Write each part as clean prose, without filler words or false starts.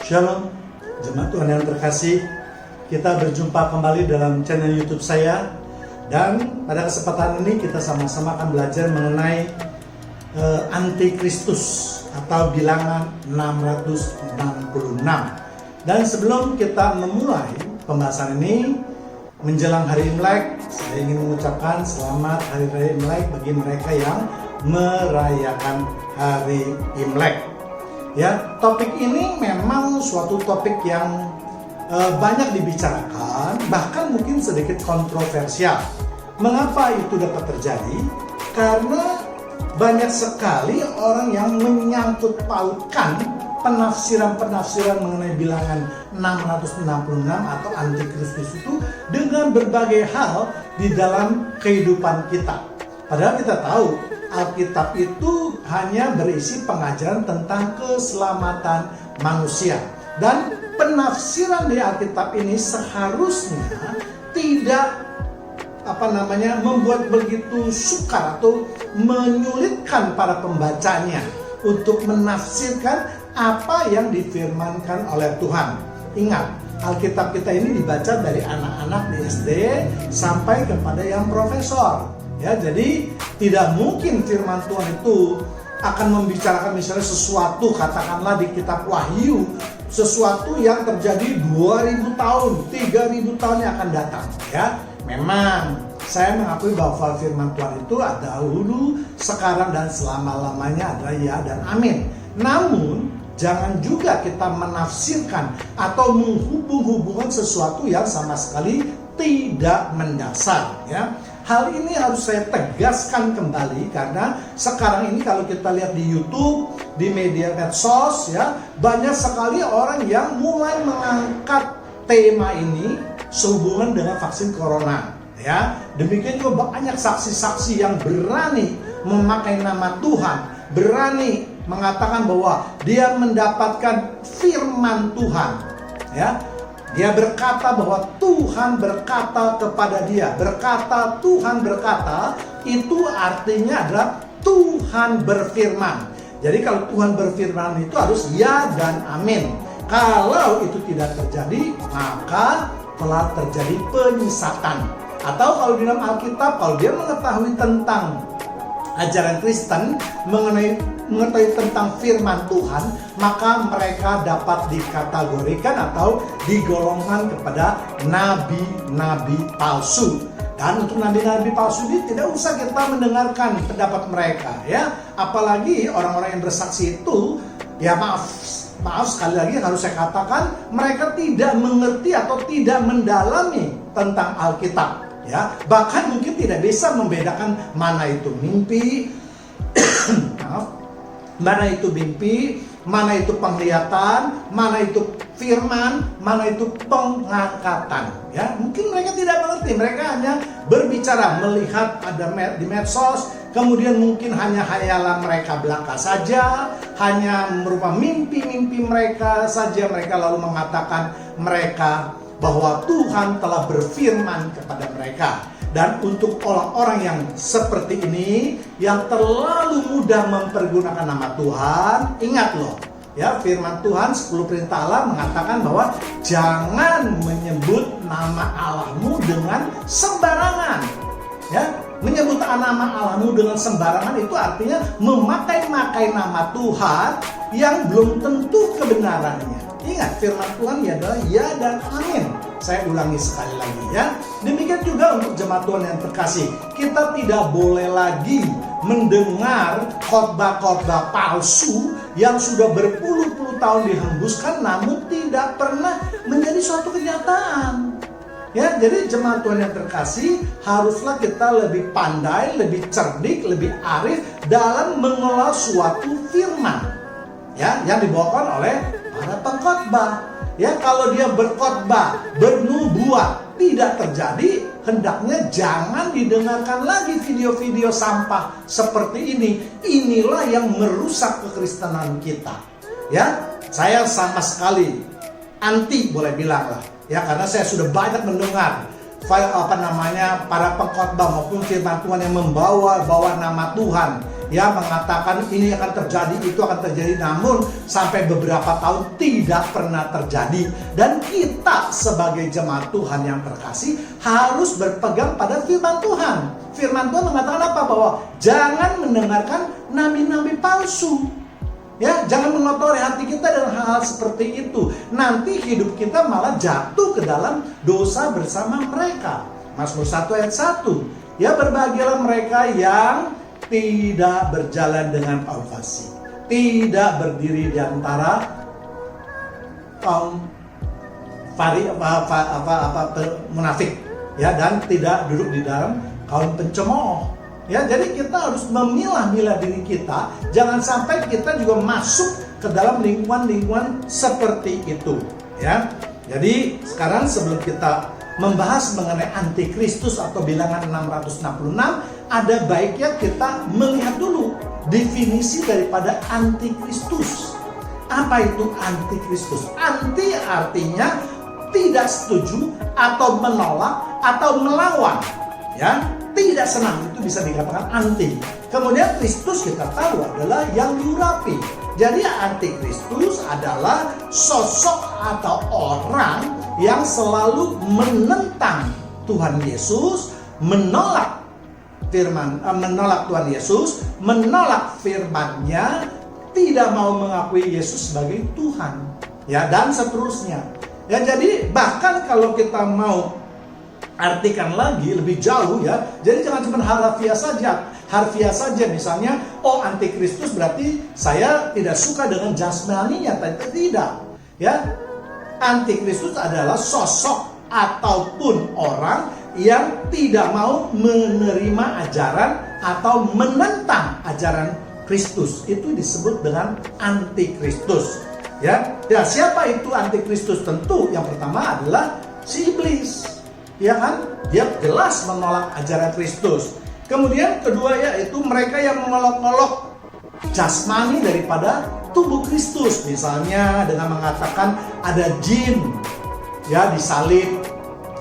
Shalom, jemaat Tuhan yang terkasih. Kita berjumpa kembali dalam channel YouTube saya. Dan pada kesempatan ini kita sama-sama akan belajar mengenai Antikristus atau bilangan 666. Dan sebelum kita memulai pembahasan ini, menjelang hari Imlek, saya ingin mengucapkan selamat Hari Raya Imlek bagi mereka yang merayakan Hari Imlek. Ya, topik ini memang suatu topik yang banyak dibicarakan, bahkan mungkin sedikit kontroversial. Mengapa itu dapat terjadi? Karena banyak sekali orang yang menyangkut pautkan penafsiran-penafsiran mengenai bilangan 666 atau Antikristus itu dengan berbagai hal di dalam kehidupan kita. Padahal kita tahu Alkitab itu hanya berisi pengajaran tentang keselamatan manusia. Dan penafsiran di Alkitab ini seharusnya tidak membuat begitu sukar atau menyulitkan para pembacanya untuk menafsirkan apa yang difirmankan oleh Tuhan. Ingat, Alkitab kita ini dibaca dari anak-anak di SD sampai kepada yang profesor. Ya, jadi tidak mungkin firman Tuhan itu akan membicarakan misalnya sesuatu, katakanlah di kitab Wahyu, sesuatu yang terjadi 2000 tahun, 3000 tahun yang akan datang. Ya, memang saya mengakui bahwa firman Tuhan itu ada dahulu, sekarang dan selama-lamanya adalah ya dan amin. Namun jangan juga kita menafsirkan atau menghubung-hubungkan sesuatu yang sama sekali tidak mendasar. Ya, hal ini harus saya tegaskan kembali karena sekarang ini kalau kita lihat di YouTube, di media medsos, ya, banyak sekali orang yang mulai mengangkat tema ini sehubungan dengan vaksin corona. Ya, demikian juga banyak saksi-saksi yang berani memakai nama Tuhan, berani mengatakan bahwa dia mendapatkan firman Tuhan. Ya, dia berkata bahwa Tuhan berkata kepada dia. Berkata Tuhan berkata itu artinya adalah Tuhan berfirman. Jadi kalau Tuhan berfirman itu harus ya dan amin. Kalau itu tidak terjadi, maka telah terjadi penyesatan. Atau kalau di dalam Alkitab, kalau dia mengetahui tentang ajaran Kristen, mengetahui tentang firman Tuhan, maka mereka dapat dikategorikan atau digolongkan kepada nabi-nabi palsu. Dan untuk nabi-nabi palsu ini tidak usah kita mendengarkan pendapat mereka, ya. Apalagi orang-orang yang bersaksi itu, ya maaf sekali lagi harus saya katakan, mereka tidak mengerti atau tidak mendalami tentang Alkitab. Ya, bahkan mungkin tidak bisa membedakan mana itu mimpi, mana itu mimpi, mana itu penglihatan, mana itu firman, mana itu pengangkatan. Ya, mungkin mereka tidak mengerti, mereka hanya berbicara melihat ada di medsos, kemudian mungkin hanya hayalan mereka belaka saja, hanya merupakan mimpi-mimpi mereka saja. Mereka lalu mengatakan mereka bahwa Tuhan telah berfirman kepada mereka. Dan untuk orang-orang yang seperti ini, yang terlalu mudah mempergunakan nama Tuhan, ingat loh, ya, firman Tuhan 10 perintah Allah mengatakan bahwa jangan menyebut nama Allahmu dengan sembarangan. Ya, menyebut nama Allahmu dengan sembarangan itu artinya memakai-makai nama Tuhan yang belum tentu kebenarannya. Ingat, firman Tuhan adalah ya dan amin. Saya ulangi sekali lagi, ya. Demikian juga untuk jemaat Tuhan yang terkasih, kita tidak boleh lagi mendengar khotbah-khotbah palsu yang sudah berpuluh-puluh tahun dihembuskan namun tidak pernah menjadi suatu kenyataan. Ya, jadi jemaat Tuhan yang terkasih, haruslah kita lebih pandai, lebih cerdik, lebih arif dalam mengelola suatu firman, ya, yang dibawakan oleh para pengkhotbah. Ya, kalau dia berkhotbah, bernubuat tidak terjadi, hendaknya jangan didengarkan lagi video-video sampah seperti ini. Inilah yang merusak kekristenan kita. Ya, saya sama sekali anti, boleh bilang lah. Ya, karena saya sudah banyak mendengar para pengkhotbah maupun firman Tuhan yang membawa nama Tuhan, ya mengatakan ini akan terjadi, itu akan terjadi, namun sampai beberapa tahun tidak pernah terjadi. Dan kita sebagai jemaat Tuhan yang terkasih harus berpegang pada firman Tuhan. Firman Tuhan mengatakan apa? Bahwa jangan mendengarkan nabi-nabi palsu. Ya, jangan mengotori hati kita dengan hal-hal seperti itu. Nanti hidup kita malah jatuh ke dalam dosa bersama mereka. Mazmur 1 ayat 1. Ya, berbahagialah mereka yang tidak berjalan dengan kaum fasik, tidak berdiri di antara kaum munafik, ya, dan tidak duduk di dalam kaum pencemooh. Ya, jadi kita harus memilah-milah diri kita, jangan sampai kita juga masuk ke dalam lingkungan-lingkungan seperti itu, ya. Jadi sekarang sebelum kita membahas mengenai antikristus atau bilangan 666, ada baiknya kita melihat dulu definisi daripada antikristus. Apa itu antikristus? Anti artinya tidak setuju atau menolak atau melawan, ya. Tidak senang, itu bisa dikatakan anti. Kemudian Kristus kita tahu adalah yang diurapi. Jadi antikristus adalah sosok atau orang yang selalu menentang Tuhan Yesus, menolak Tuhan Yesus, menolak firman-Nya, tidak mau mengakui Yesus sebagai Tuhan, ya, dan seterusnya. Ya, jadi bahkan kalau kita mau artikan lagi lebih jauh, ya. Jadi jangan cuma harfiah saja. Misalnya, oh antikristus berarti saya tidak suka dengan jasmaninya, tidak. Ya, antikristus adalah sosok ataupun orang yang tidak mau menerima ajaran atau menentang ajaran Kristus. Itu disebut dengan antikristus. Ya, siapa itu antikristus? Tentu yang pertama adalah si iblis. Ya kan? Dia jelas menolak ajaran Kristus. Kemudian kedua yaitu mereka yang mengolok-olok jasmani daripada tubuh Kristus. Misalnya dengan mengatakan ada jin, ya, disalib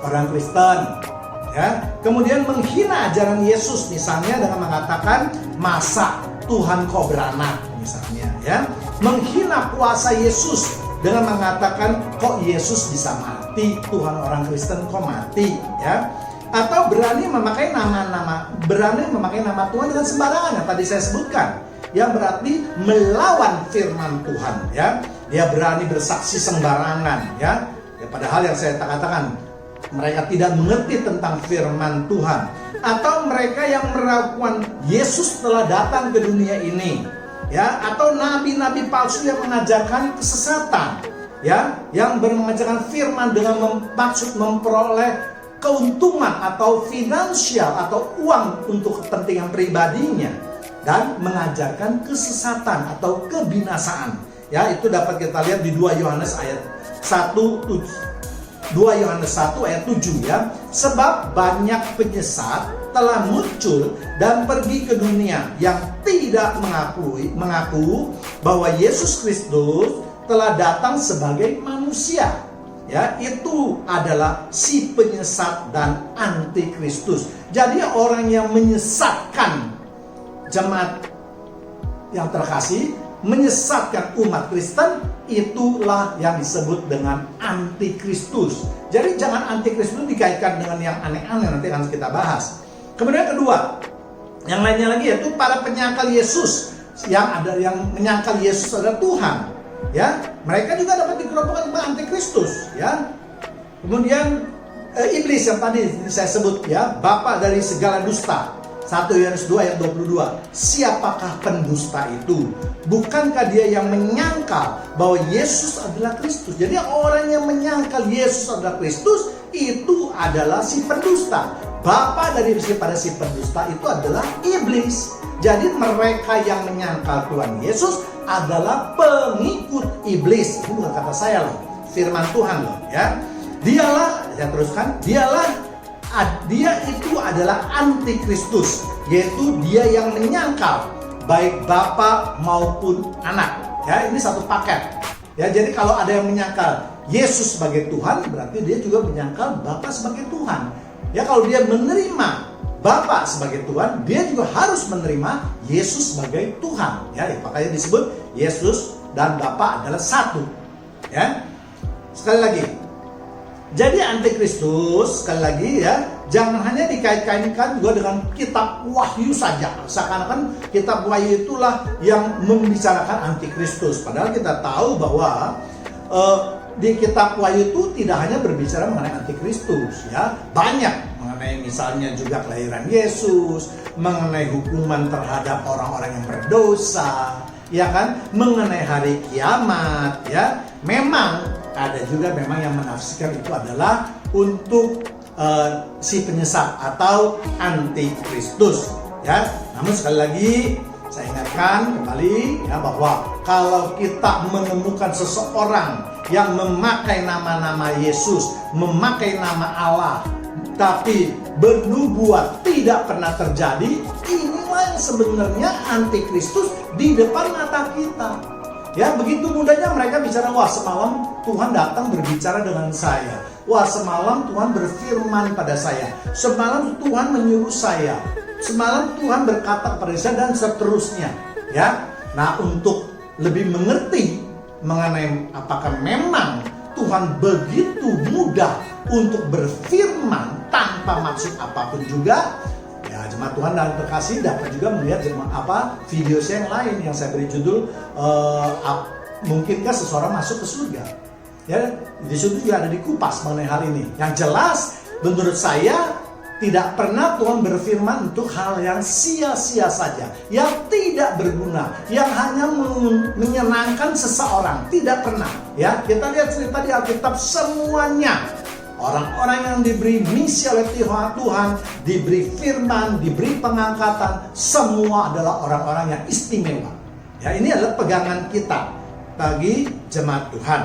orang Kristen, ya. Kemudian menghina ajaran Yesus, misalnya dengan mengatakan masa Tuhan kau beranak, misalnya, ya. Menghina kuasa Yesus dengan mengatakan kok Yesus bisa mati, Tuhan orang Kristen kok mati, ya. Atau berani memakai nama Tuhan dengan sembarangan yang tadi saya sebutkan, yang berarti melawan firman Tuhan, ya. Dia berani bersaksi sembarangan, ya. Padahal yang saya katakan mereka tidak mengerti tentang firman Tuhan. Atau mereka yang meragukan Yesus telah datang ke dunia ini, ya, atau nabi-nabi palsu yang mengajarkan kesesatan, ya, yang mengajarkan firman dengan maksud memperoleh keuntungan atau finansial atau uang untuk kepentingan pribadinya, dan mengajarkan kesesatan atau kebinasaan, ya. Itu dapat kita lihat di 2 Yohanes 1 ayat 7, ya. Sebab banyak penyesat telah muncul dan pergi ke dunia yang tidak mengaku bahwa Yesus Kristus telah datang sebagai manusia. Ya, itu adalah si penyesat dan antikristus. Jadi orang yang menyesatkan jemaat yang terkasih, menyesatkan umat Kristen, itulah yang disebut dengan antikristus. Jadi jangan antikristus dikaitkan dengan yang aneh-aneh, nanti akan kita bahas. Kemudian kedua, yang lainnya lagi yaitu para penyangkal Yesus, yang menyangkal Yesus adalah Tuhan, ya. Mereka juga dapat dikelompokkan dengan antikristus, ya. Kemudian iblis yang tadi saya sebut, ya, bapa dari segala dusta. 1 Yohanes 2 ayat 22. Siapakah pendusta itu? Bukankah dia yang menyangkal bahwa Yesus adalah Kristus? Jadi orang yang menyangkal Yesus adalah Kristus, itu adalah si pendusta. Bapa daripada si pendusta itu adalah iblis. Jadi mereka yang menyangkal Tuhan Yesus adalah pengikut iblis. Ini bukan kata saya loh, firman Tuhan loh, ya. Dia itu adalah antikristus, yaitu dia yang menyangkal baik bapa maupun anak. Ya, ini satu paket. Ya, jadi kalau ada yang menyangkal Yesus sebagai Tuhan, berarti dia juga menyangkal Bapa sebagai Tuhan. Ya, kalau dia menerima Bapa sebagai Tuhan, dia juga harus menerima Yesus sebagai Tuhan. Ya, makanya disebut Yesus dan Bapa adalah satu. Ya, sekali lagi. Jadi antikristus, sekali lagi ya, jangan hanya dikait-kaitkan juga dengan kitab Wahyu saja. Seakan-akan kitab Wahyu itulah yang membicarakan antikristus. Padahal kita tahu bahwa di kitab Wahyu itu tidak hanya berbicara mengenai antikristus, ya, banyak mengenai misalnya juga kelahiran Yesus, mengenai hukuman terhadap orang-orang yang berdosa, ya kan, mengenai hari kiamat, ya. Memang ada juga memang yang menafsirkan itu adalah untuk si penyesat atau antikristus, ya. Namun sekali lagi saya ingatkan kembali ya bahwa kalau kita menemukan seseorang yang memakai nama-nama Yesus, memakai nama Allah, tapi bernubuat tidak pernah terjadi, inilah yang sebenarnya antikristus di depan mata kita. Ya, begitu mudahnya mereka bicara, wah semalam Tuhan datang berbicara dengan saya. Wah semalam Tuhan berfirman pada saya. Semalam Tuhan menyuruh saya. Semalam Tuhan berkata kepada saya dan seterusnya. Ya, nah untuk lebih mengerti mengenai apakah memang Tuhan begitu mudah untuk berfirman tanpa maksud apapun juga, ya jemaat Tuhan dan terkasih dapat juga melihat video saya yang lain yang saya beri judul mungkinkah seseorang masuk ke surga. Ya, di situ juga ada dikupas mengenai hal ini. Yang jelas menurut saya tidak pernah Tuhan berfirman untuk hal yang sia-sia saja, yang tidak berguna, yang hanya menyenangkan seseorang. Tidak pernah. Ya, kita lihat cerita di Alkitab semuanya. Orang-orang yang diberi misi oleh Tuhan, diberi firman, diberi pengangkatan, semua adalah orang-orang yang istimewa. Ya, ini adalah pegangan kita bagi jemaat Tuhan.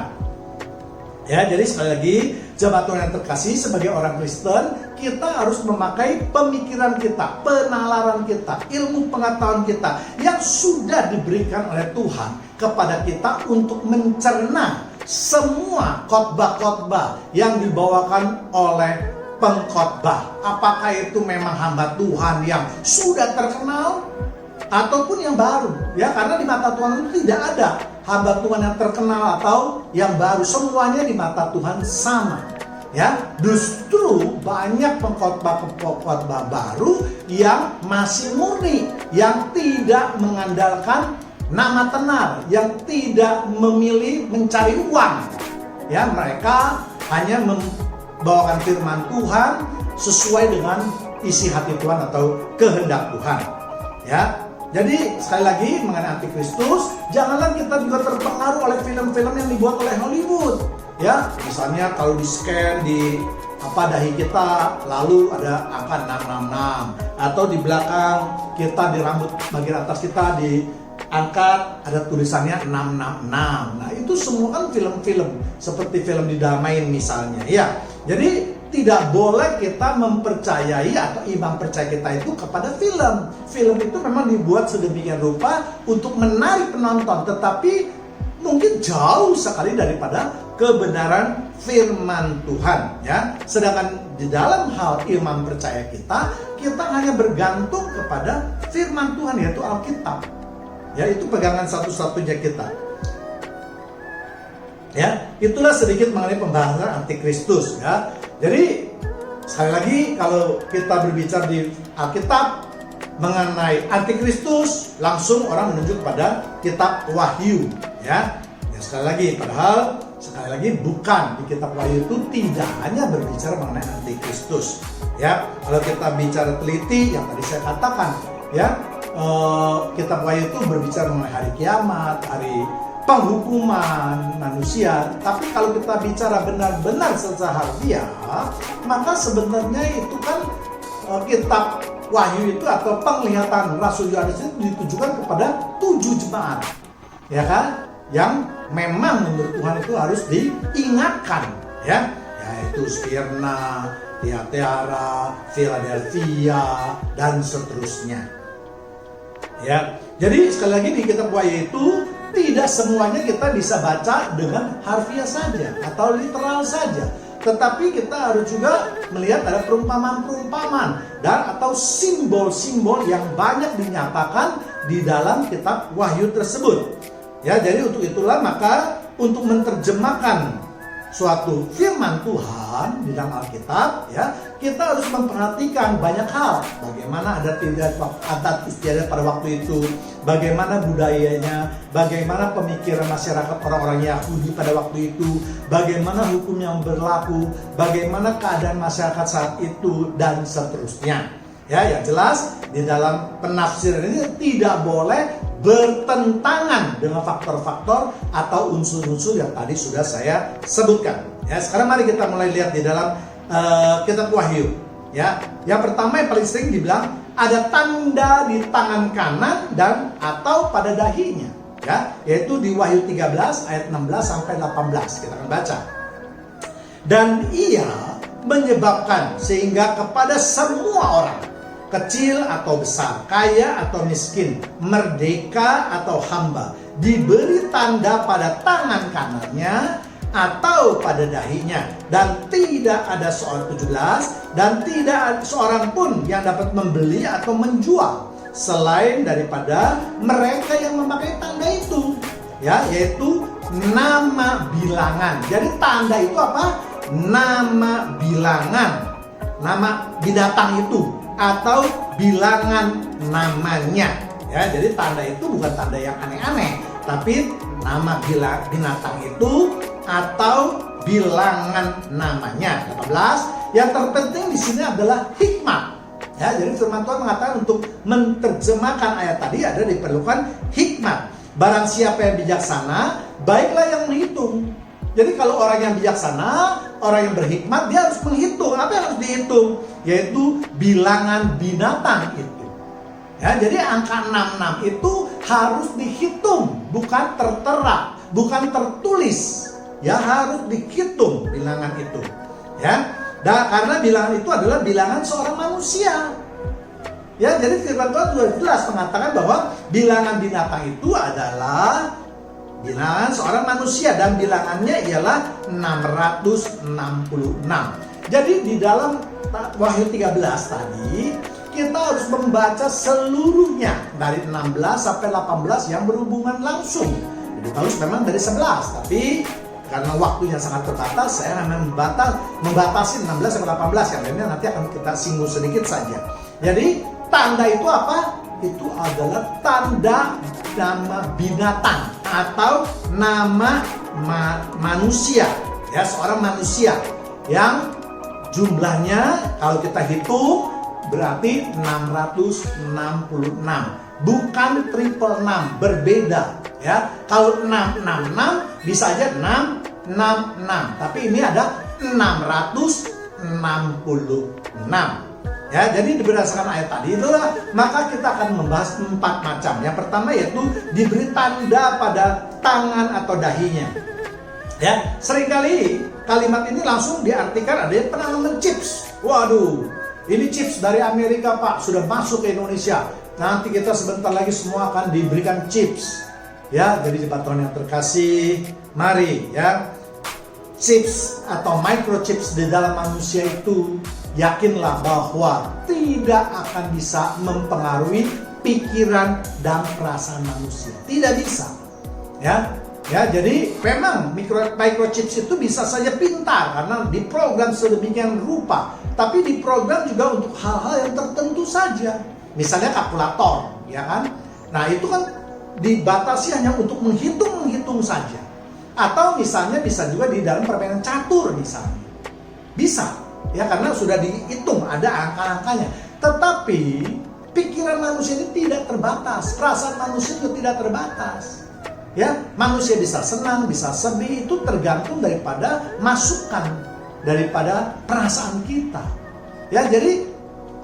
Ya, jadi sekali lagi jemaat Tuhan yang terkasih, sebagai orang Kristen kita harus memakai pemikiran kita, penalaran kita, ilmu pengetahuan kita yang sudah diberikan oleh Tuhan kepada kita untuk mencerna semua khotbah-khotbah yang dibawakan oleh pengkhotbah. Apakah itu memang hamba Tuhan yang sudah terkenal ataupun yang baru, ya, karena di mata Tuhan itu tidak ada hamba Tuhan yang terkenal atau yang baru, semuanya di mata Tuhan sama. Ya, justru banyak pengkhotbah baru yang masih murni, yang tidak mengandalkan nama tenar, yang tidak memilih mencari uang. Ya, mereka hanya membawakan firman Tuhan sesuai dengan isi hati Tuhan atau kehendak Tuhan. Ya, jadi sekali lagi mengenai antikristus, janganlah kita juga terpengaruh oleh film-film yang dibuat oleh Hollywood. Ya, misalnya kalau di scan di dahi kita lalu ada angka 666, atau di belakang kita di rambut bagian atas kita diangkat ada tulisannya 666. Nah, itu semua kan film-film seperti film Didamain misalnya. Ya, jadi tidak boleh kita mempercayai atau iman percaya kita itu kepada film. Film itu memang dibuat sedemikian rupa untuk menarik penonton, tetapi mungkin jauh sekali daripada kebenaran firman Tuhan, ya. Sedangkan di dalam hal iman percaya kita hanya bergantung kepada firman Tuhan, yaitu Alkitab. Ya, itu pegangan satu-satunya kita. Ya, itulah sedikit mengenai pembahasan antikristus, ya. Jadi sekali lagi kalau kita berbicara di Alkitab mengenai antikristus, langsung orang menuju kepada kitab Wahyu, ya. Ya, sekali lagi, padahal sekali lagi bukan di kitab Wahyu itu tidak hanya berbicara mengenai antikristus. Ya, kalau kita bicara teliti yang tadi saya katakan, ya, kitab Wahyu itu berbicara mengenai hari kiamat, hari penghukuman manusia. Tapi kalau kita bicara benar-benar secara harfiah, maka sebenarnya itu kan kitab Wahyu itu atau penglihatan Rasul Yohanes itu ditujukan kepada 7 jemaat, ya kan? Yang memang menurut Tuhan itu harus diingatkan, ya, yaitu Smyrna, Thyatira, Philadelphia, dan seterusnya. Ya, jadi sekali lagi di kitab Wahyu itu tidak semuanya kita bisa baca dengan harfiah saja atau literal saja. tetapi kita harus juga melihat ada perumpamaan-perumpamaan dan atau simbol-simbol yang banyak dinyatakan di dalam kitab Wahyu tersebut. Ya, jadi untuk itulah maka untuk menerjemahkan suatu firman Tuhan di dalam Alkitab, ya, kita harus memperhatikan banyak hal. Bagaimana adat istiadat pada waktu itu, bagaimana budayanya, bagaimana pemikiran masyarakat orang-orang Yahudi pada waktu itu, bagaimana hukum yang berlaku, bagaimana keadaan masyarakat saat itu, dan seterusnya. Ya, yang jelas di dalam penafsiran ini tidak boleh bertentangan dengan faktor-faktor atau unsur-unsur yang tadi sudah saya sebutkan. Ya, sekarang mari kita mulai lihat di dalam kitab Wahyu. Ya, yang pertama yang paling sering dibilang ada tanda di tangan kanan dan atau pada dahinya. Ya, yaitu di Wahyu 13 ayat 16 sampai 18 kita akan baca. Dan ia menyebabkan sehingga kepada semua orang, kecil atau besar, kaya atau miskin, merdeka atau hamba, diberi tanda pada tangan kanannya atau pada dahinya, dan tidak ada seorang 17 dan tidak ada seorang pun yang dapat membeli atau menjual selain daripada mereka yang memakai tanda itu, ya, yaitu nama bilangan. Jadi tanda itu apa? Nama bilangan, nama binatang itu atau bilangan namanya. Ya, jadi tanda itu bukan tanda yang aneh-aneh, tapi nama binatang itu atau bilangan namanya. 18. Yang terpenting di sini adalah hikmat. Ya, jadi firman Tuhan mengatakan untuk menerjemahkan ayat tadi ada diperlukan hikmat. Barang siapa yang bijaksana, baiklah yang menghitung. Jadi kalau orang yang bijaksana, orang yang berhikmat, dia harus menghitung. Apa yang harus dihitung? Yaitu bilangan binatang itu. Ya, jadi angka 66 itu harus dihitung, bukan tertera, bukan tertulis. Ya, harus dihitung bilangan itu. Ya, karena bilangan itu adalah bilangan seorang manusia. Ya, jadi firman Tuhan sudah jelas mengatakan bahwa bilangan binatang itu adalah bilangan seorang manusia dan bilangannya ialah 666. Jadi di dalam Wahyu 13 tadi kita harus membaca seluruhnya dari 16 sampai 18 yang berhubungan langsung. Jadi harus memang dari 11, tapi karena waktunya sangat terbatas, saya memang membatasi 16 sampai 18, yang lainnya nanti akan kita singgung sedikit saja. Jadi tanda itu apa? Itu adalah tanda nama binatang atau nama manusia, ya, seorang manusia yang jumlahnya kalau kita hitung berarti 666, bukan 666, berbeda, ya. Kalau 666 bisa aja 666, tapi ini ada 666. Ya, jadi berdasarkan ayat tadi itulah maka kita akan membahas 4 macam. Yang pertama yaitu diberi tanda pada tangan atau dahinya. Ya, seringkali kalimat ini langsung diartikan ada yang pernah chips. Waduh, ini chips dari Amerika, Pak, sudah masuk ke Indonesia. Nanti kita sebentar lagi semua akan diberikan chips. Ya, jadi jemaat Tuhan yang terkasih, mari ya, chips atau microchips di dalam manusia itu, yakinlah bahwa tidak akan bisa mempengaruhi pikiran dan perasaan manusia. Tidak bisa. Ya, jadi memang microchips itu bisa saja pintar karena diprogram sedemikian rupa, tapi diprogram juga untuk hal-hal yang tertentu saja. Misalnya kalkulator, ya kan? Nah, itu kan dibatasi hanya untuk menghitung saja. Atau misalnya bisa juga di dalam permainan catur misalnya. Bisa. Ya, karena sudah dihitung, ada angka-angkanya. Tetapi pikiran manusia ini tidak terbatas, perasaan manusia itu tidak terbatas. Ya, manusia bisa senang, bisa sedih, itu tergantung daripada masukan daripada perasaan kita. Ya, jadi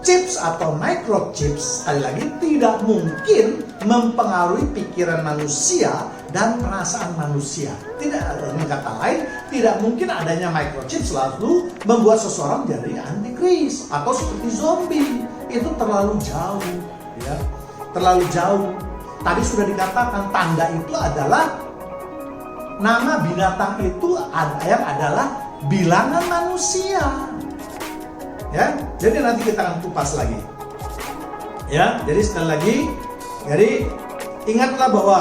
chips atau microchips sekali lagi tidak mungkin mempengaruhi pikiran manusia dan perasaan manusia. Tidak, dengan kata lain, tidak mungkin adanya microchips lalu membuat seseorang jadi antikris atau seperti zombie. Itu terlalu jauh, ya, terlalu jauh. Tadi sudah dikatakan tanda itu adalah nama binatang itu yang adalah bilangan manusia. Ya, jadi nanti kita akan kupas lagi. Ya, jadi sekali lagi, jadi ingatlah bahwa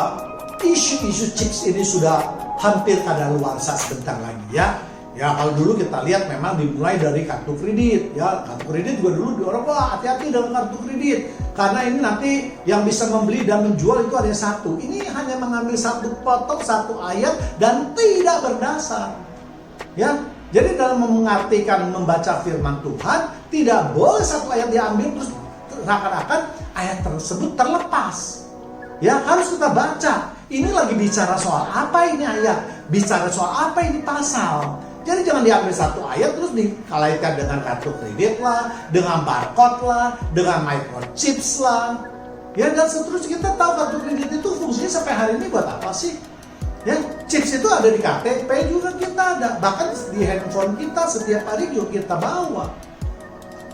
isu-isu chips ini sudah hampir kadaluarsa sebentar lagi ya. Ya kalau dulu kita lihat memang dimulai dari kartu kredit ya. Kartu kredit juga dulu orang hati-hati dengan kartu kredit. Karena ini nanti yang bisa membeli dan menjual itu ada satu. Ini hanya mengambil satu potong, satu ayat dan tidak berdasar. Ya, jadi dalam mengartikan membaca firman Tuhan, tidak boleh satu ayat diambil terus seakan-akan ayat tersebut terlepas. Ya, harus kita baca. Ini lagi bicara soal apa ini ayat? Bicara soal apa ini pasal? Jadi jangan diambil satu ayat terus dikaitkan dengan kartu kredit lah, dengan barcode lah, dengan microchips lah. Ya, dan seterusnya. Kita tahu kartu kredit itu fungsinya sampai hari ini buat apa sih? Ya, chips itu ada di KTP juga kita ada. Bahkan di handphone kita setiap hari juga kita bawa.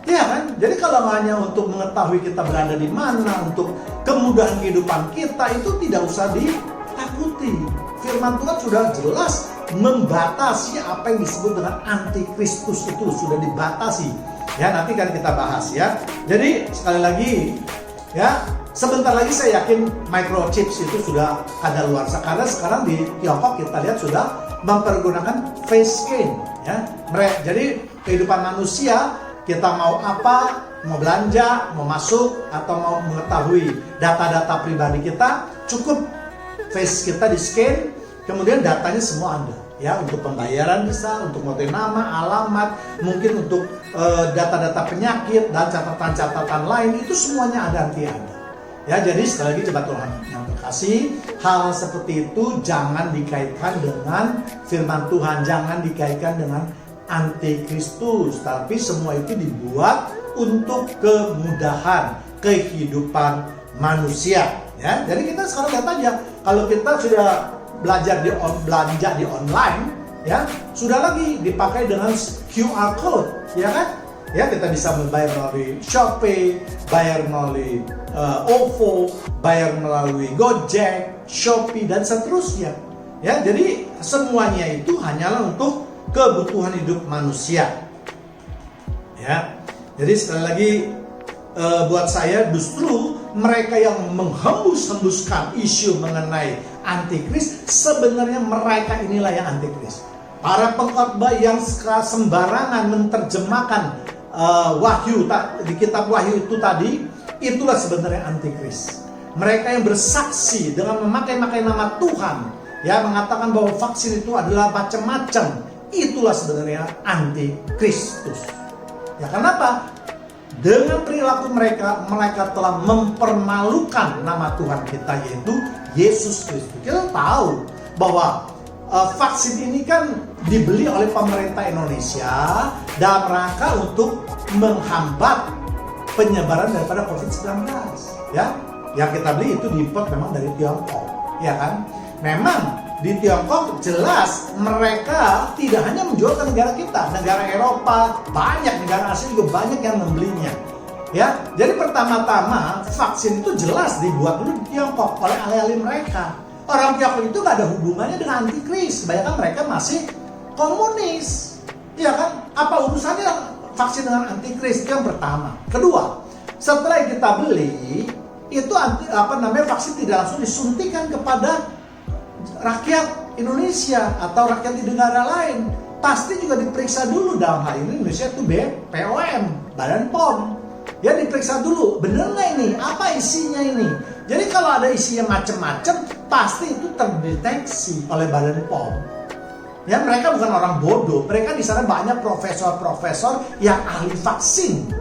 Ya kan? Jadi kalau hanya untuk mengetahui kita berada di mana, untuk kemudahan kehidupan kita, itu tidak usah ditakuti. Firman Tuhan sudah jelas membatasi apa yang disebut dengan antikristus, itu sudah dibatasi. Ya, nanti kan kita bahas ya. Jadi sekali lagi ya, sebentar lagi saya yakin microchips itu sudah kadaluarsa, karena sekarang di Tiongkok kita lihat sudah mempergunakan face scan ya. Jadi kehidupan manusia, kita mau apa, mau belanja, mau masuk, atau mau mengetahui data-data pribadi kita, cukup face kita di scan, kemudian datanya semua ada. Ya, untuk pembayaran bisa, untuk ngotain nama, alamat, mungkin untuk data-data penyakit dan catatan-catatan lain, itu semuanya ada, nanti ada. Ya, jadi sekali lagi jemaat Tuhan yang terkasih, hal seperti itu jangan dikaitkan dengan firman Tuhan, jangan dikaitkan dengan antikristus, tapi semua itu dibuat untuk kemudahan kehidupan manusia. Ya, jadi kita sekarang lihat aja, kalau kita sudah belajar belanja di online, ya sudah lagi dipakai dengan QR code, ya kan? Ya, kita bisa membayar melalui Shopee, bayar melalui OVO, bayar melalui Gojek, Shopee dan seterusnya. Ya, jadi semuanya itu hanyalah untuk kebutuhan hidup manusia. Ya, jadi sekali lagi buat saya justru mereka yang menghembus-hembuskan isu mengenai antikris, sebenarnya mereka inilah yang antikris. Para pengkhotbah yang sembarangan menerjemahkan wahyu di kitab wahyu itu tadi, itulah sebenarnya antikris. Mereka yang bersaksi dengan memakai nama Tuhan, ya mengatakan bahwa vaksin itu adalah macam-macam, itulah sebenarnya antikristus. Ya, kenapa? Dengan perilaku mereka, mereka telah mempermalukan nama Tuhan kita, yaitu Yesus Kristus. Kita tahu bahwa vaksin ini kan dibeli oleh pemerintah Indonesia dalam rangka untuk menghambat penyebaran daripada COVID-19. Ya, yang kita beli itu diimpor memang dari Tiongkok, ya kan? Memang di Tiongkok jelas mereka tidak hanya menjual ke negara kita, negara Eropa, banyak negara Asia juga banyak yang membelinya. Ya, jadi pertama-tama vaksin itu jelas dibuat dulu di Tiongkok oleh ahli-ahli mereka. Orang Tiongkok itu nggak ada hubungannya dengan antikris, kebanyakan mereka masih komunis. Ya kan? Apa urusannya vaksin dengan antikris? Itu yang pertama. Kedua, setelah kita beli itu vaksin tidak langsung disuntikan kepada rakyat Indonesia atau rakyat di negara lain. Pasti juga diperiksa dulu, dalam hal ini Indonesia itu BPOM, Badan POM. Ya, diperiksa dulu, bener nggak ini? Apa isinya ini? Jadi kalau ada isinya macam-macam, pasti itu terdeteksi oleh Badan POM. Ya, mereka bukan orang bodoh. Mereka di sana banyak profesor-profesor yang ahli vaksin.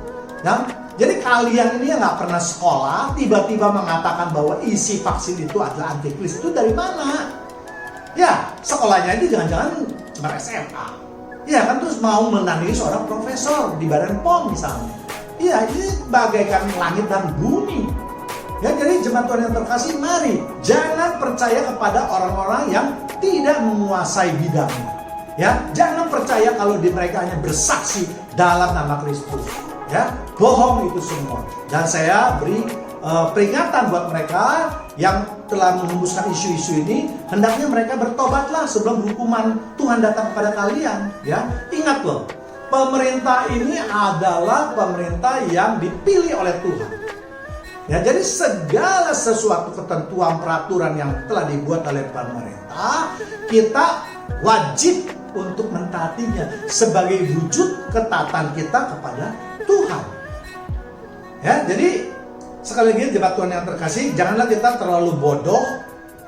Ya, jadi kalian ini yang nggak pernah sekolah, tiba-tiba mengatakan bahwa isi vaksin itu adalah antikris, itu dari mana? Ya, sekolahnya ini jangan-jangan cuma SMA. Ya kan, terus mau menandingi seorang profesor di Badan POM misalnya. Ya, ini bagaikan langit dan bumi. Ya, jadi jemaat Tuhan yang terkasih, mari jangan percaya kepada orang-orang yang tidak menguasai bidangnya. Ya, jangan percaya kalau mereka hanya bersaksi dalam nama Kristus. Ya, bohong itu semua. Dan saya beri peringatan buat mereka yang telah menghembuskan isu-isu ini, hendaknya mereka bertobatlah sebelum hukuman Tuhan datang kepada kalian. Ya, ingat loh, pemerintah ini adalah pemerintah yang dipilih oleh Tuhan. Ya, jadi segala sesuatu ketentuan peraturan yang telah dibuat oleh pemerintah, kita wajib untuk mentaatinya sebagai wujud ketaatan kita kepada Tuhan. Ya, jadi sekali lagi jemaat Tuhan yang terkasih, janganlah kita terlalu bodoh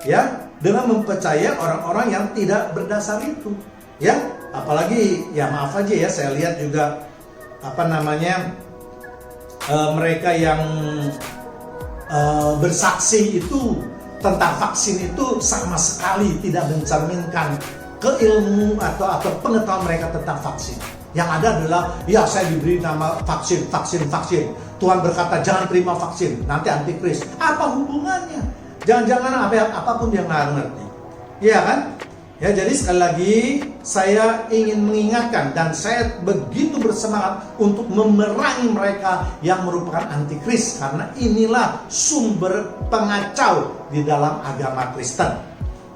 ya dengan mempercaya orang-orang yang tidak berdasar itu. Ya, apalagi ya maaf aja ya, saya lihat juga mereka yang bersaksi itu tentang vaksin itu sama sekali tidak mencerminkan keilmu atau pengetahuan mereka tentang vaksin. Yang ada adalah, ya saya diberi nama vaksin. Tuhan berkata jangan terima vaksin, nanti antikris. Apa hubungannya? Jangan-jangan apapun dia nggak ngerti. Iya kan? Ya, jadi sekali lagi saya ingin mengingatkan dan saya begitu bersemangat untuk memerangi mereka yang merupakan antikris, karena inilah sumber pengacau di dalam agama Kristen.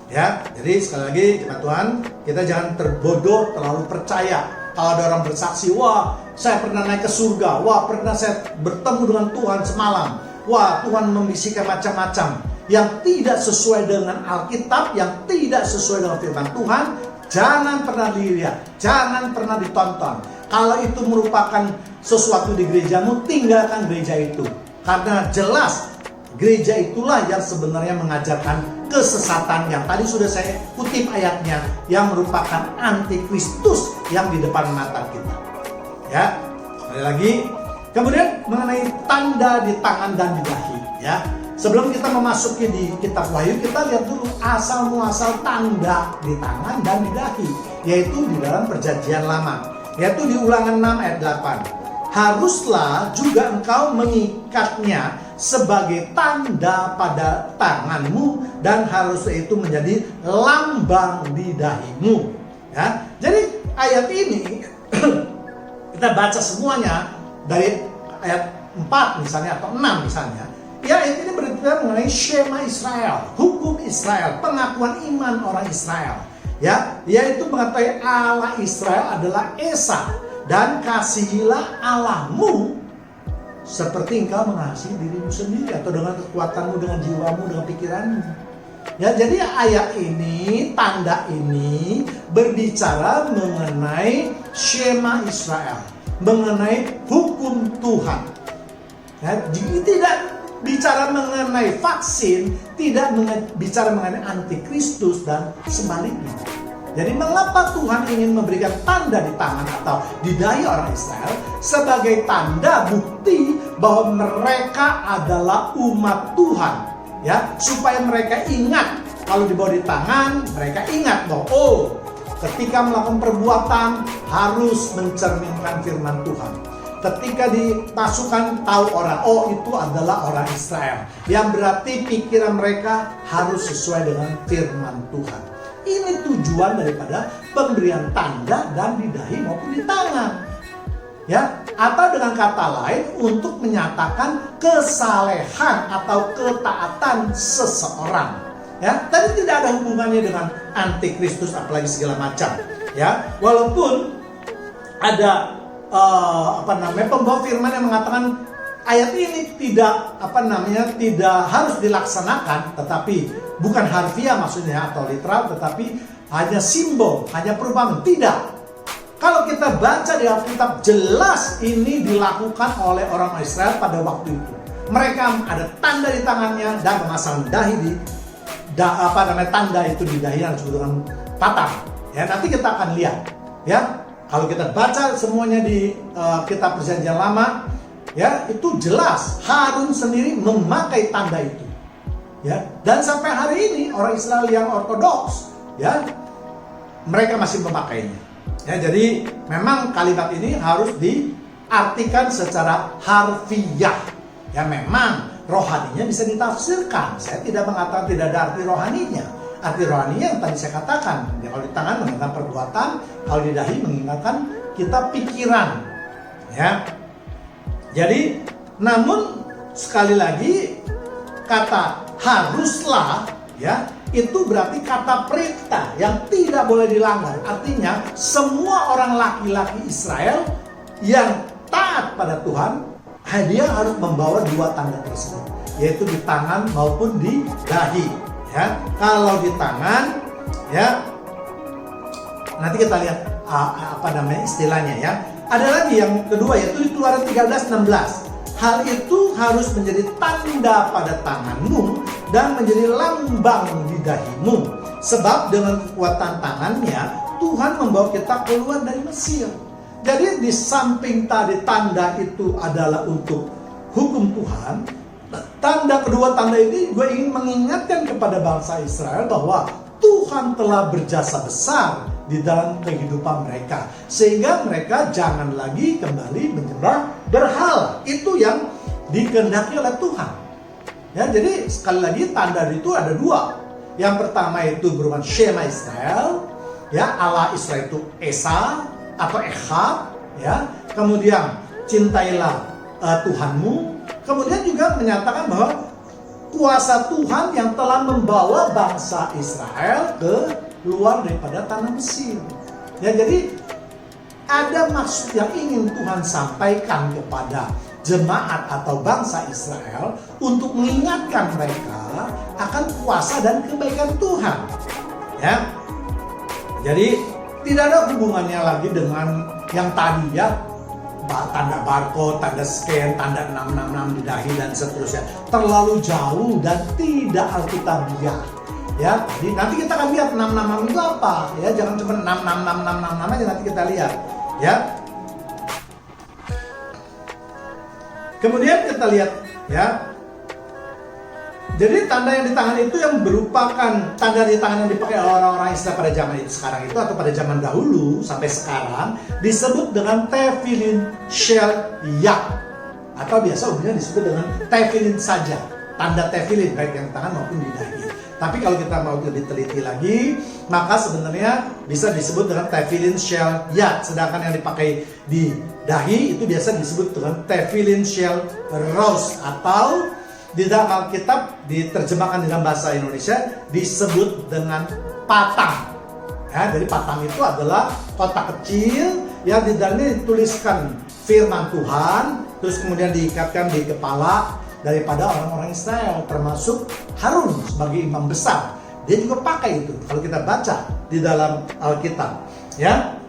Ya, jadi sekali lagi jemaat Tuhan, kita jangan terbodoh terlalu percaya. Kalau ada orang bersaksi, wah saya pernah naik ke surga, wah pernah saya bertemu dengan Tuhan semalam, wah Tuhan membisikkan macam-macam yang tidak sesuai dengan Alkitab, yang tidak sesuai dengan firman Tuhan, jangan pernah dilihat, jangan pernah ditonton. Kalau itu merupakan sesuatu di gerejamu, tinggalkan gereja itu. Karena jelas gereja itulah yang sebenarnya mengajarkan kesesatan yang tadi sudah saya kutip ayatnya, yang merupakan antikristus yang di depan mata kita. Ya, sekali lagi. Kemudian mengenai tanda di tangan dan di dahi. Ya, sebelum kita memasuki di kitab Wahyu, kita lihat dulu asal muasal tanda di tangan dan di dahi, yaitu di dalam perjanjian lama, yaitu di Ulangan 6 ayat 8. Haruslah juga engkau mengikatnya sebagai tanda pada tanganmu, dan haruslah itu menjadi lambang di dahimu. Ya, jadi ayat ini kita baca semuanya dari ayat 4 misalnya atau 6 misalnya. Ya, ayat ini berbicara mengenai Shema Israel, hukum Israel, pengakuan iman orang Israel. Ya, yaitu mengatakan Allah Israel adalah Esa, dan kasihilah Allahmu seperti engkau mengasihi dirimu sendiri, atau dengan kekuatanmu, dengan jiwamu, dengan pikiranmu. Ya, jadi ayat ini, tanda ini berbicara mengenai Shema Israel, mengenai hukum Tuhan. Ya, jadi tidak bicara mengenai vaksin, tidak bicara mengenai antikristus dan sebaliknya. Jadi mengapa Tuhan ingin memberikan tanda di tangan atau di dahi orang Israel sebagai tanda bukti bahwa mereka adalah umat Tuhan, ya, supaya mereka ingat kalau dibawa di tangan, mereka ingat bahwa ketika melakukan perbuatan harus mencerminkan firman Tuhan. Ketika dimasukkan, tahu orang, itu adalah orang Israel, yang berarti pikiran mereka harus sesuai dengan firman Tuhan. Ini tujuan daripada pemberian tanda dan di dahi maupun di tangan. Ya, atau dengan kata lain untuk menyatakan kesalehan atau ketaatan seseorang. Ya, tadi tidak ada hubungannya dengan antikristus apalagi segala macam. Ya, walaupun ada pembawa firman yang mengatakan ayat ini tidak harus dilaksanakan, tetapi bukan harfiah maksudnya atau literal, tetapi hanya simbol, hanya perumpamaan. Tidak. Kalau kita baca di Alkitab, jelas ini dilakukan oleh orang Israel pada waktu itu. Mereka ada tanda di tangannya dan memasang dahi di tanda itu di dahi yang disebut dengan patah. Ya, nanti kita akan lihat. Ya, kalau kita baca semuanya di kitab Perjanjian Lama, ya, itu jelas Harun sendiri memakai tanda itu. Ya, dan sampai hari ini orang Israel yang ortodoks, ya, mereka masih memakainya. Ya, jadi memang kalimat ini harus diartikan secara harfiah. Ya, memang rohaninya bisa ditafsirkan. Saya tidak mengatakan tidak ada arti rohaninya. Arti rohaninya yang tadi saya katakan, ya, kalau di tangan mengingatkan perbuatan, kalau di dahi mengingatkan kita pikiran. Ya, jadi namun sekali lagi kata haruslah, ya, itu berarti kata perintah yang tidak boleh dilanggar. Artinya semua orang laki-laki Israel yang taat pada Tuhan, dia harus membawa dua tanda tersebut, yaitu di tangan maupun di dahi. Ya, kalau di tangan, ya, nanti kita lihat apa namanya istilahnya, ya. Ada lagi yang kedua, yaitu di Keluaran 13:16. Hal itu harus menjadi tanda pada tanganmu dan menjadi lambang di dahimu. Sebab dengan kekuatan tangannya Tuhan membawa kita keluar dari Mesir. Jadi di samping tadi tanda itu adalah untuk hukum Tuhan, tanda kedua tanda ini gue ingin mengingatkan kepada bangsa Israel bahwa Tuhan telah berjasa besar di dalam kehidupan mereka, sehingga mereka jangan lagi kembali menyembah berhala. Itu yang dikehendaki oleh Tuhan. Ya, jadi sekali lagi tanda itu ada dua. Yang pertama itu berupa Shema Israel, ya, Allah Israel itu Esa atau Echad, ya. Kemudian cintailah Tuhanmu. Kemudian juga menyatakan bahwa kuasa Tuhan yang telah membawa bangsa Israel keluar daripada tanah Mesir. Ya, jadi ada maksud yang ingin Tuhan sampaikan kepada jemaat atau bangsa Israel untuk mengingatkan mereka akan kuasa dan kebaikan Tuhan. Ya. Jadi tidak ada hubungannya lagi dengan yang tadi, ya, tanda barcode, tanda scan, tanda 666 di dahi dan seterusnya. Terlalu jauh dan tidak alkitabiah. Ya, jadi nanti kita akan lihat 666 itu apa. Ya, jangan cuma 666 aja, nanti kita lihat. Ya. Kemudian kita lihat, ya. Jadi tanda yang di tangan itu yang merupakan tanda di tangan yang dipakai oleh orang-orang Israel pada zaman itu sekarang itu, atau pada zaman dahulu sampai sekarang disebut dengan tefillin shel yad, atau biasa umumnya disebut dengan tefillin saja, tanda tefillin baik yang di tangan maupun di dahi. Tapi kalau kita mau lebih teliti lagi, maka sebenarnya bisa disebut dengan tefillin shel yad, sedangkan yang dipakai di dahi itu biasa disebut dengan tefillin shel ros, atau di dalam Alkitab diterjemahkan dalam bahasa Indonesia disebut dengan patang. Ya, jadi patang itu adalah kotak kecil yang di dalamnya dituliskan firman Tuhan, terus kemudian diikatkan di kepala daripada orang-orang Israel, termasuk Harun sebagai imam besar. Dia juga pakai itu kalau kita baca di dalam Alkitab. Ya.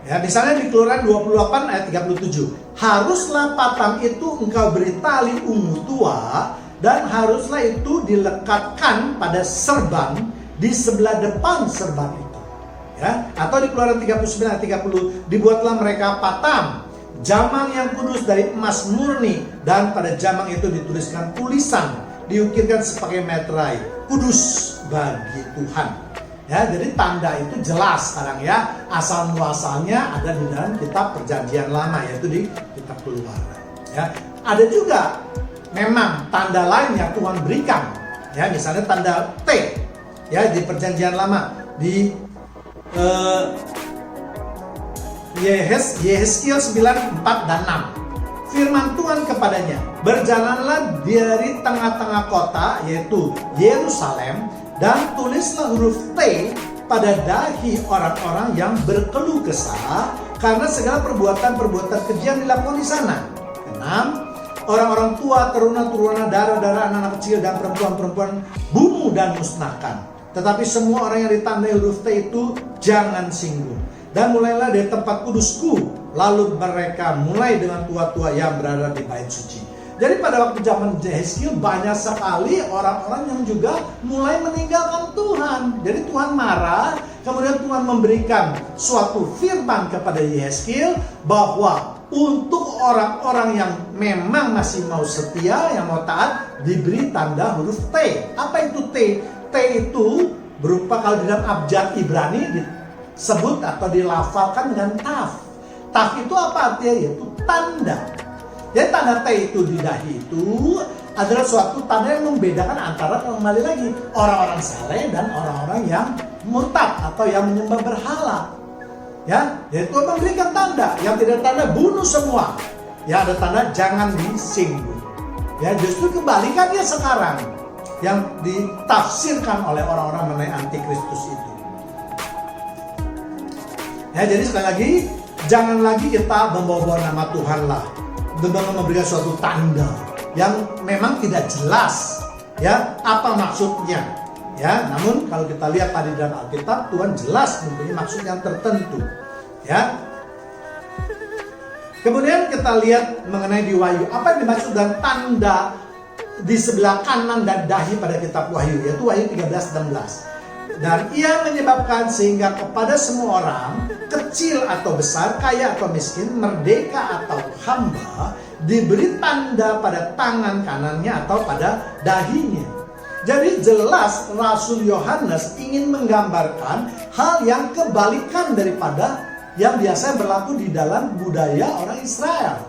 Ya, misalnya di Keluaran 28 ayat 37. Haruslah patang itu engkau beri tali ungu tua, dan haruslah itu dilekatkan pada serban di sebelah depan serban itu. Ya, atau di Keluaran 39 ayat 30, dibuatlah mereka patang jamang yang kudus dari emas murni, dan pada jamang itu dituliskan tulisan diukirkan sebagai meterai, kudus bagi Tuhan. Ya, jadi tanda itu jelas sekarang, ya, asal muasalnya ada di dalam kitab Perjanjian Lama, yaitu di kitab Keluaran. Ya, ada juga memang tanda lain yang Tuhan berikan. Ya, misalnya tanda T, ya, di Perjanjian Lama di Yehezkiel 9:4 dan 6. Firman Tuhan kepadanya, berjalanlah dari tengah-tengah kota, yaitu Yerusalem, dan tulislah huruf T pada dahi orang-orang yang berkeluh kesah karena segala perbuatan-perbuatan keji yang dilakukan di sana. 6. Orang-orang tua, teruna-teruna, darah-darah, anak-anak kecil dan perempuan-perempuan bunuh dan musnahkan. Tetapi semua orang yang ditandai huruf T itu jangan singgung. Dan mulailah dari tempat kudusku. Lalu mereka mulai dengan tua-tua yang berada di bait suci. Jadi pada waktu zaman Yehezkiel banyak sekali orang-orang yang juga mulai meninggalkan Tuhan. Jadi Tuhan marah, kemudian Tuhan memberikan suatu firman kepada Yehezkiel bahwa untuk orang-orang yang memang masih mau setia, yang mau taat, diberi tanda huruf T. Apa itu T? T itu berupa, kalau di dalam abjad Ibrani disebut atau dilafalkan dengan taf. Taf itu apa artinya? Yaitu tanda. Jadi tanda T itu di dahi itu adalah suatu tanda yang membedakan antara, kembali lagi, orang-orang saleh dan orang-orang yang murtad atau yang menyembah berhala. Ya, jadi Tuhan memberikan tanda. Yang tidak tanda bunuh semua. Ya, ada tanda jangan disinggung. Ya, justru kebalikannya sekarang yang ditafsirkan oleh orang-orang mengenai antikristus itu. Ya, jadi sekali lagi, jangan lagi kita membawa nama Tuhan lah, dengan memberikan suatu tanda yang memang tidak jelas, ya, apa maksudnya. Ya, namun kalau kita lihat tadi dalam Alkitab, Tuhan jelas mempunyai maksud yang tertentu. Ya. Kemudian kita lihat mengenai di Wahyu, apa yang dimaksud dengan tanda di sebelah kanan dan dahi pada kitab Wahyu, yaitu Wahyu 13:16. Dan ia menyebabkan sehingga kepada semua orang, kecil atau besar, kaya atau miskin, merdeka atau hamba, diberi tanda pada tangan kanannya atau pada dahinya. Jadi jelas Rasul Yohanes ingin menggambarkan hal yang kebalikan daripada yang biasa berlaku di dalam budaya orang Israel.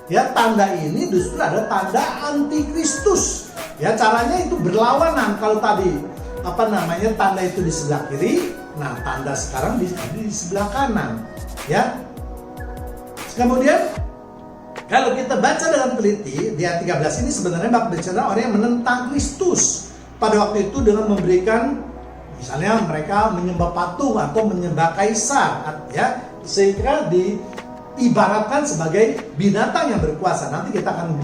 Ya, tanda ini justru ada tanda antikristus. Ya, caranya itu berlawanan. Kalau tadi tanda itu di sebelah kiri, nah tanda sekarang di sebelah kanan. Ya. Kemudian kalau kita baca dengan teliti di ayat 13 ini sebenarnya bab bicara orang yang menentang Kristus pada waktu itu dengan memberikan, misalnya mereka menyembah patung atau menyembah kaisar, ya, sehingga diibaratkan sebagai binatang yang berkuasa. Nanti kita akan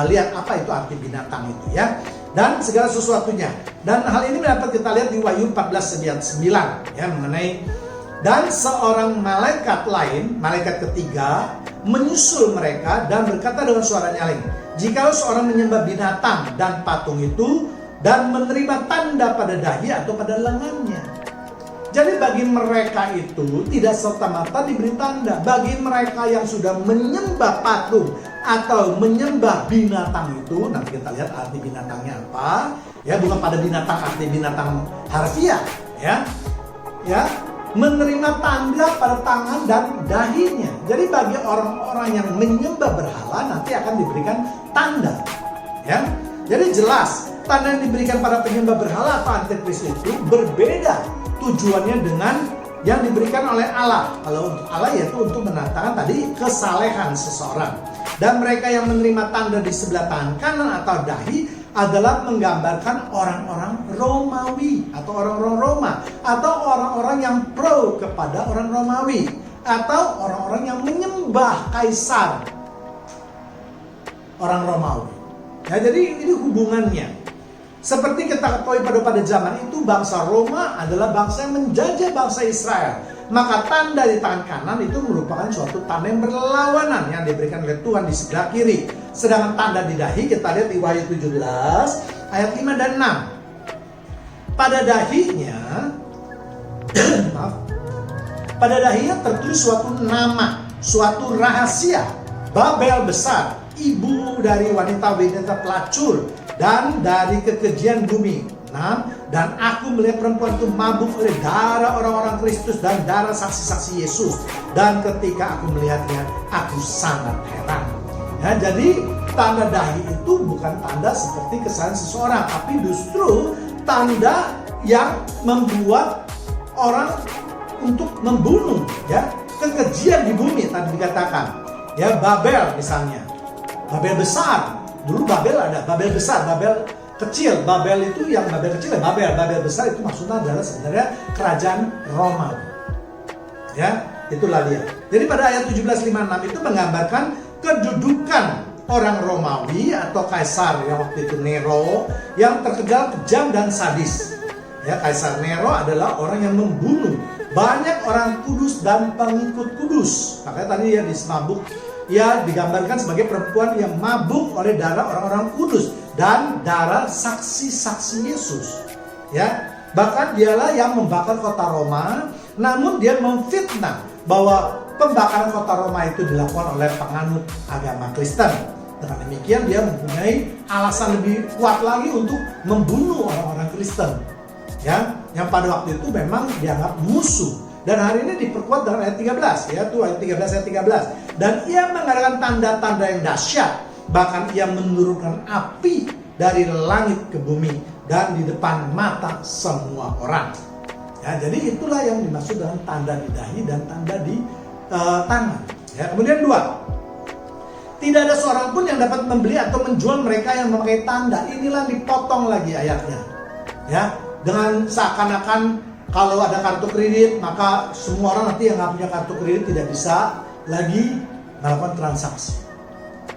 lihat apa itu arti binatang itu, ya, dan segala sesuatunya. Dan hal ini dapat kita lihat di Wahyu 14 ayat 9, ya, mengenai dan seorang malaikat lain, malaikat ketiga, menyusul mereka dan berkata dengan suara nyaring, jikalau seorang menyembah binatang dan patung itu dan menerima tanda pada dahi atau pada lengannya. Jadi bagi mereka itu tidak serta-merta diberi tanda. Bagi mereka yang sudah menyembah patung atau menyembah binatang itu, nanti kita lihat arti binatangnya apa. Ya, bukan pada binatang arti binatang harfiah, ya. Ya, menerima tanda pada tangan dan dahinya. Jadi bagi orang-orang yang menyembah berhala nanti akan diberikan tanda. Ya. Jadi jelas tanda yang diberikan pada penyembah berhala atau antikristus itu berbeda tujuannya dengan yang diberikan oleh Allah. Kalau untuk Allah yaitu untuk menandakan tadi kesalehan seseorang. Dan mereka yang menerima tanda di sebelah tangan kanan atau dahi adalah menggambarkan orang-orang Romawi atau orang-orang Roma, atau orang-orang yang pro kepada orang Romawi, atau orang-orang yang menyembah kaisar orang Romawi. Ya, jadi ini hubungannya. Seperti kita ketahui pada zaman itu bangsa Roma adalah bangsa yang menjajah bangsa Israel. Maka tanda di tangan kanan itu merupakan suatu tanda yang berlawanan yang diberikan oleh Tuhan di sebelah kiri. Sedangkan tanda di dahi kita lihat di Wahyu 17 ayat 5 dan 6. Pada dahinya pada dahinya tertulis suatu nama, suatu rahasia, Babel besar, ibu dari wanita-wanita pelacur dan dari kekejian bumi. 6. Dan aku melihat perempuan itu mabuk oleh darah orang-orang Kristus dan darah saksi-saksi Yesus. Dan ketika aku melihatnya, aku sangat heran. Ya, jadi tanda dahi itu bukan tanda seperti kesalahan seseorang, tapi justru tanda yang membuat orang untuk membunuh. Ya, kekejian di bumi tadi dikatakan. Ya, Babel misalnya, Babel besar. Dulu Babel ada, Babel besar, Babel kecil. Babel itu yang Babel kecil ya Babel besar itu maksudnya adalah sebenarnya kerajaan Romawi. Ya, itulah dia. Jadi pada ayat 17:56 itu menggambarkan kedudukan orang Romawi atau kaisar yang waktu itu Nero yang terkenal kejam dan sadis. Ya, Kaisar Nero adalah orang yang membunuh banyak orang kudus dan pengikut kudus. Makanya tadi ya disebut, ia digambarkan sebagai perempuan yang mabuk oleh darah orang-orang kudus dan darah saksi-saksi Yesus. Ya, bahkan dialah yang membakar kota Roma, namun dia memfitnah bahwa pembakaran kota Roma itu dilakukan oleh penganut agama Kristen. Dengan demikian dia mempunyai alasan lebih kuat lagi untuk membunuh orang-orang Kristen. Ya, yang pada waktu itu memang dianggap musuh. Dan hari ini diperkuat dengan ayat 13, yaitu ayat 13 ayat 13. Dan ia mengadakan tanda-tanda yang dahsyat, bahkan ia menurunkan api dari langit ke bumi dan di depan mata semua orang. Ya, jadi itulah yang dimaksud dengan tanda di dahi dan tanda di tangan. Ya, kemudian 2. Tidak ada seorang pun yang dapat membeli atau menjual mereka yang memakai tanda. Inilah dipotong lagi ayatnya. Ya, dengan seakan-akan kalau ada kartu kredit, maka semua orang nanti yang nggak punya kartu kredit tidak bisa lagi melakukan transaksi.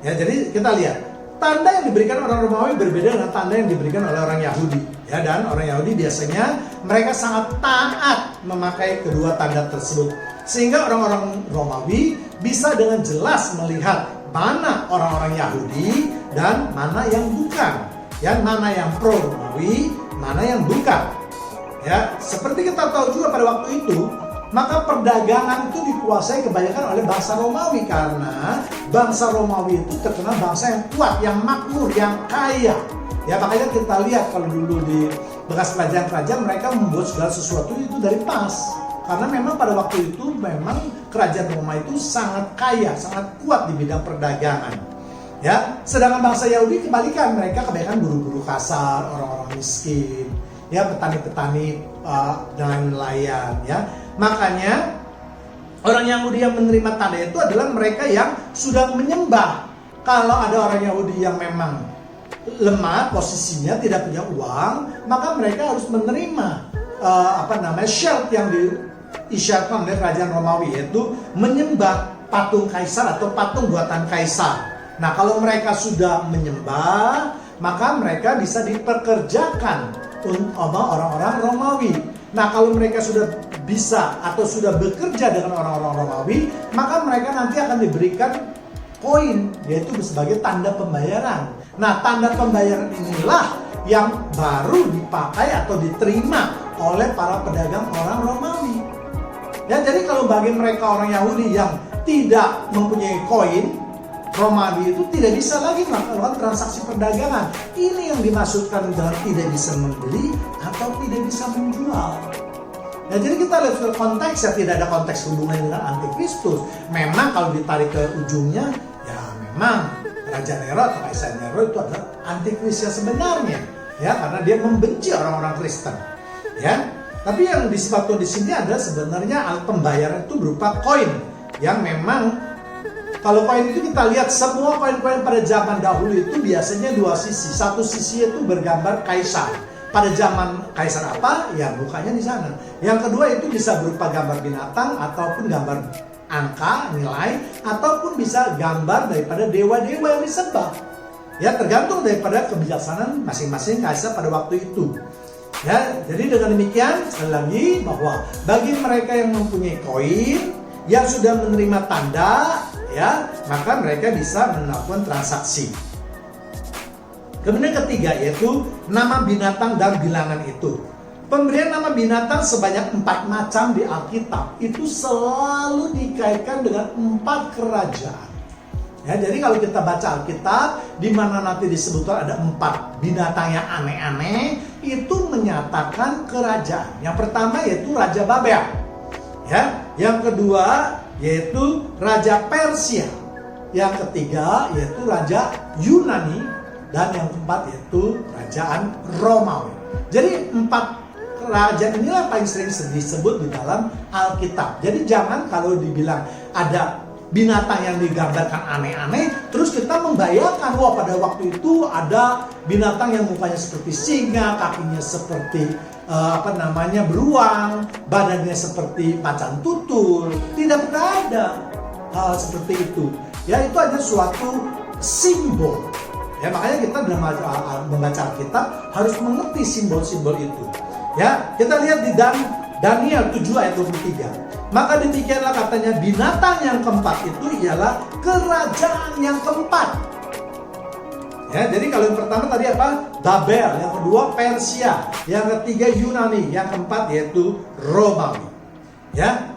Ya, jadi kita lihat tanda yang diberikan orang Romawi berbeda dengan tanda yang diberikan oleh orang Yahudi. Ya, dan orang Yahudi biasanya mereka sangat taat memakai kedua tanda tersebut, sehingga orang-orang Romawi bisa dengan jelas melihat mana orang-orang Yahudi dan mana yang bukan. Ya, mana yang pro Romawi, mana yang bukan. Ya, seperti kita tahu juga pada waktu itu, maka perdagangan itu dikuasai kebanyakan oleh bangsa Romawi, karena bangsa Romawi itu terkenal bangsa yang kuat, yang makmur, yang kaya. Ya, makanya kita lihat kalau dulu di bekas kerajaan-kerajaan mereka membuat segala sesuatu itu dari emas. Karena memang pada waktu itu memang kerajaan Roma itu sangat kaya, sangat kuat di bidang perdagangan. Ya, sedangkan bangsa Yahudi kebalikan, mereka kebanyakan buru-buru kasar, orang-orang miskin, ya, petani-petani dan nelayan. Ya, makanya orang Yahudi yang menerima tanda itu adalah mereka yang sudah menyembah. Kalau ada orang Yahudi yang memang lemah posisinya, tidak punya uang, maka mereka harus menerima syarat yang diisyaratkan oleh kerajaan Romawi, yaitu menyembah patung kaisar atau patung buatan kaisar. Nah, kalau mereka sudah menyembah, maka mereka bisa dipekerjakan oleh orang-orang Romawi. Nah, kalau mereka sudah bisa atau sudah bekerja dengan orang-orang Romawi, maka mereka nanti akan diberikan koin, yaitu sebagai tanda pembayaran. Nah, tanda pembayaran inilah yang baru dipakai atau diterima oleh para pedagang orang Romawi. Ya, jadi kalau bagi mereka orang Yahudi yang tidak mempunyai koin, Romawi itu tidak bisa lagi melakukan transaksi perdagangan. Ini yang dimaksudkan dengan tidak bisa membeli atau tidak bisa menjual. Nah, jadi kita lihat ke konteks, ya, tidak ada konteks hubungan dengan antikristus. Memang kalau ditarik ke ujungnya, ya memang Raja Nero atau Kaisar Nero itu adalah antikristus sebenarnya, ya, karena dia membenci orang-orang Kristen, ya. Tapi yang disebutkan di sini adalah sebenarnya alat pembayaran itu berupa koin, yang memang kalau koin itu kita lihat semua koin-koin pada zaman dahulu itu biasanya dua sisi. Satu sisi itu bergambar kaisar. Pada zaman kaisar apa? Ya, mukanya di sana. Yang kedua itu bisa berupa gambar binatang ataupun gambar angka, nilai, ataupun bisa gambar daripada dewa-dewa yang disembah. Ya, tergantung daripada kebijaksanaan masing-masing kaisar pada waktu itu. Ya, jadi dengan demikian sekali lagi bahwa bagi mereka yang mempunyai koin, yang sudah menerima tanda, ya, maka mereka bisa melakukan transaksi. Kemudian ketiga yaitu nama binatang dan bilangan itu. Pemberian nama binatang sebanyak 4 macam di Alkitab itu selalu dikaitkan dengan 4 kerajaan. Ya, jadi kalau kita baca Alkitab, di mana nanti disebutkan ada 4 binatang yang aneh-aneh, itu menyatakan kerajaan. Yang pertama yaitu Raja Babel. Ya, yang kedua yaitu Raja Persia. Yang ketiga yaitu Raja Yunani, dan yang keempat yaitu Kerajaan Romawi. Jadi 4 kerajaan inilah paling sering disebut di dalam Alkitab. Jadi jangan kalau dibilang ada binatang yang digambarkan aneh-aneh, terus kita membayangkan, wah pada waktu itu ada binatang yang mukanya seperti singa, kakinya seperti beruang, badannya seperti macan tutul. Tidak pernah ada hal seperti itu. Ya, itu hanya suatu simbol. Ya, makanya kita dalam membaca Alkitab harus mengerti simbol-simbol itu. Ya, kita lihat di Daniel 7 ayat 23. Maka demikianlah katanya binatang yang keempat itu ialah kerajaan yang keempat. Ya, jadi kalau yang pertama tadi apa? Babel, yang kedua Persia, yang ketiga Yunani, yang keempat yaitu Romawi. Ya.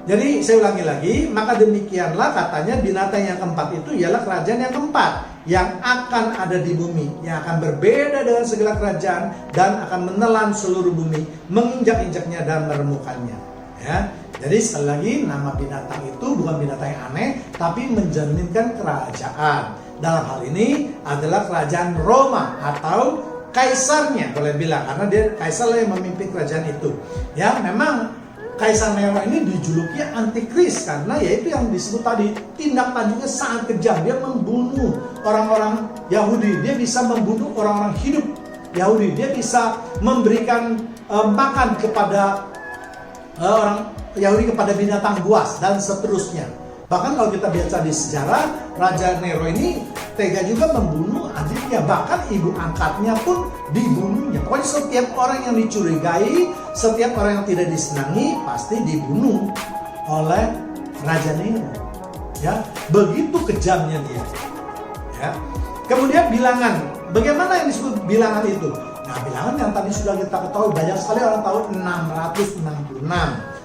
Jadi saya ulangi lagi, maka demikianlah katanya binatang yang keempat itu ialah kerajaan yang keempat yang akan ada di bumi, yang akan berbeda dengan segala kerajaan dan akan menelan seluruh bumi, menginjak-injaknya dan meremukannya. Ya. Jadi sekali lagi nama binatang itu bukan binatang yang aneh, tapi menjaminkan kerajaan. Dalam hal ini adalah kerajaan Roma atau kaisarnya boleh bilang, karena dia kaisar yang memimpin kerajaan itu. Ya, memang Kaisar Nero ini dijuluki antikris karena yaitu yang disebut tadi, tindak lanjutnya sangat kejam. Dia membunuh orang-orang Yahudi, dia bisa membunuh orang-orang hidup Yahudi, dia bisa memberikan makan kepada orang Yahudi, kepada binatang buas dan seterusnya. Bahkan kalau kita baca di sejarah, Raja Nero ini tega juga membunuh adiknya, bahkan ibu angkatnya pun dibunuhnya. Pokoknya setiap orang yang dicurigai, setiap orang yang tidak disenangi pasti dibunuh oleh Raja Nero. Ya, begitu kejamnya dia. Ya. Kemudian bilangan, bagaimana yang disebut bilangan itu? Nah, bilangan yang tadi sudah kita ketahui, banyak sekali orang tahu 666.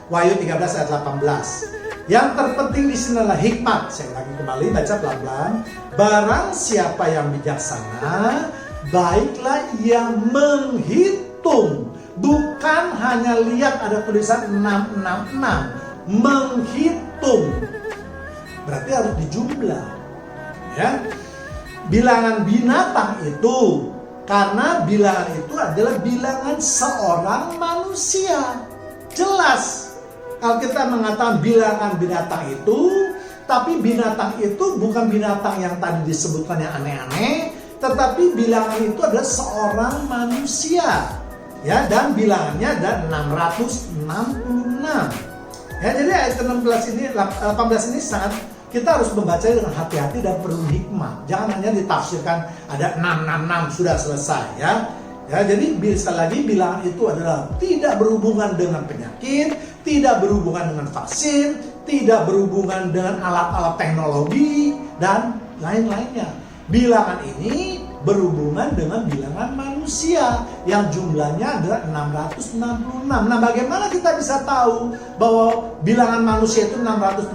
Wahyu 13 ayat 18. Yang terpenting di sini adalah hikmat. Saya lagi kembali baca pelan-pelan. Barang siapa yang bijaksana, baiklah ia menghitung. Bukan hanya lihat ada tulisan 666. Menghitung. Berarti harus dijumlah. Ya. Bilangan binatang itu, karena bilangan itu adalah bilangan seorang manusia. Jelas. Kalau kita mengatakan bilangan binatang itu, tapi binatang itu bukan binatang yang tadi disebutkan yang aneh-aneh, tetapi bilangan itu adalah seorang manusia. Ya, dan bilangannya ada 666. Ya, jadi ayat 18 ini sangat kita harus membaca dengan hati-hati dan perlu hikmah. Jangan hanya ditafsirkan ada 666 sudah selesai ya. Ya, jadi sekali lagi bilangan itu adalah tidak berhubungan dengan penyakit, tidak berhubungan dengan vaksin, tidak berhubungan dengan alat-alat teknologi dan lain-lainnya. Bilangan ini berhubungan dengan bilangan manusia yang jumlahnya adalah 666. Nah, bagaimana kita bisa tahu bahwa bilangan manusia itu 666?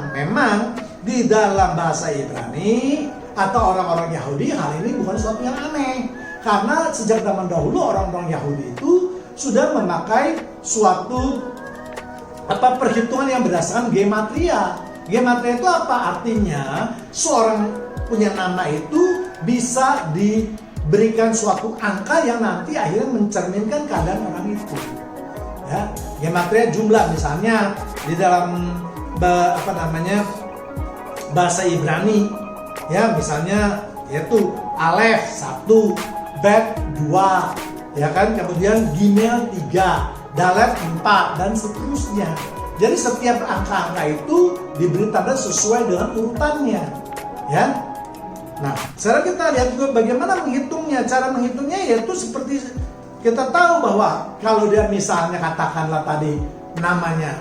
Memang di dalam bahasa Ibrani atau orang-orang Yahudi hal ini bukan sesuatu yang aneh. Karena sejak zaman dahulu orang-orang Yahudi itu sudah memakai suatu perhitungan yang berdasarkan gematria. Gematria itu apa? Artinya seorang punya nama itu bisa diberikan suatu angka yang nanti akhirnya mencerminkan keadaan orang itu. Ya, gematria jumlah misalnya di dalam bahasa Ibrani ya, misalnya yaitu Alef 1, Bet 2, ya kan, kemudian Gimel 3, Dalet 4 dan seterusnya. Jadi setiap angka-angka itu diberi tanda sesuai dengan urutannya, ya. Nah, sekarang kita lihat juga bagaimana menghitungnya. Cara menghitungnya yaitu seperti kita tahu bahwa kalau dia misalnya katakanlah tadi namanya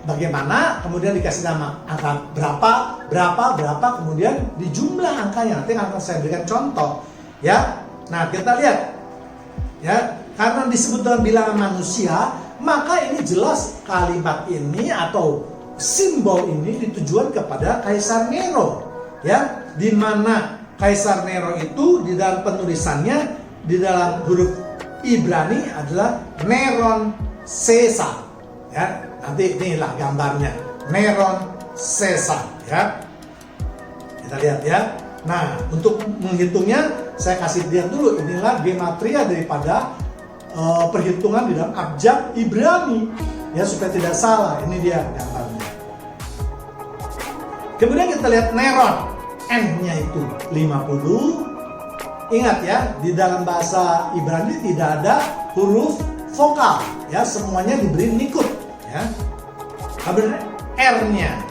bagaimana, kemudian dikasih nama angka berapa, kemudian dijumlah angkanya. Nanti akan saya berikan contoh, ya. Nah, kita lihat, ya, karena disebut dengan bilangan manusia, maka ini jelas kalimat ini atau simbol ini ditujukan kepada Kaisar Nero, ya, di mana Kaisar Nero itu di dalam penulisannya di dalam huruf Ibrani adalah Neron Caesar, ya. Nanti inilah gambarnya, Neron Caesar, ya. Kita lihat ya. Nah, untuk menghitungnya saya kasih lihat dulu, inilah gematria daripada perhitungan di dalam abjad Ibrani, ya, supaya tidak salah. Ini dia gambarnya. Kemudian kita lihat Neron, N-nya itu 50. Ingat ya, di dalam bahasa Ibrani tidak ada huruf vokal, ya, semuanya diberi nikut, ya. Kemudian R-nya,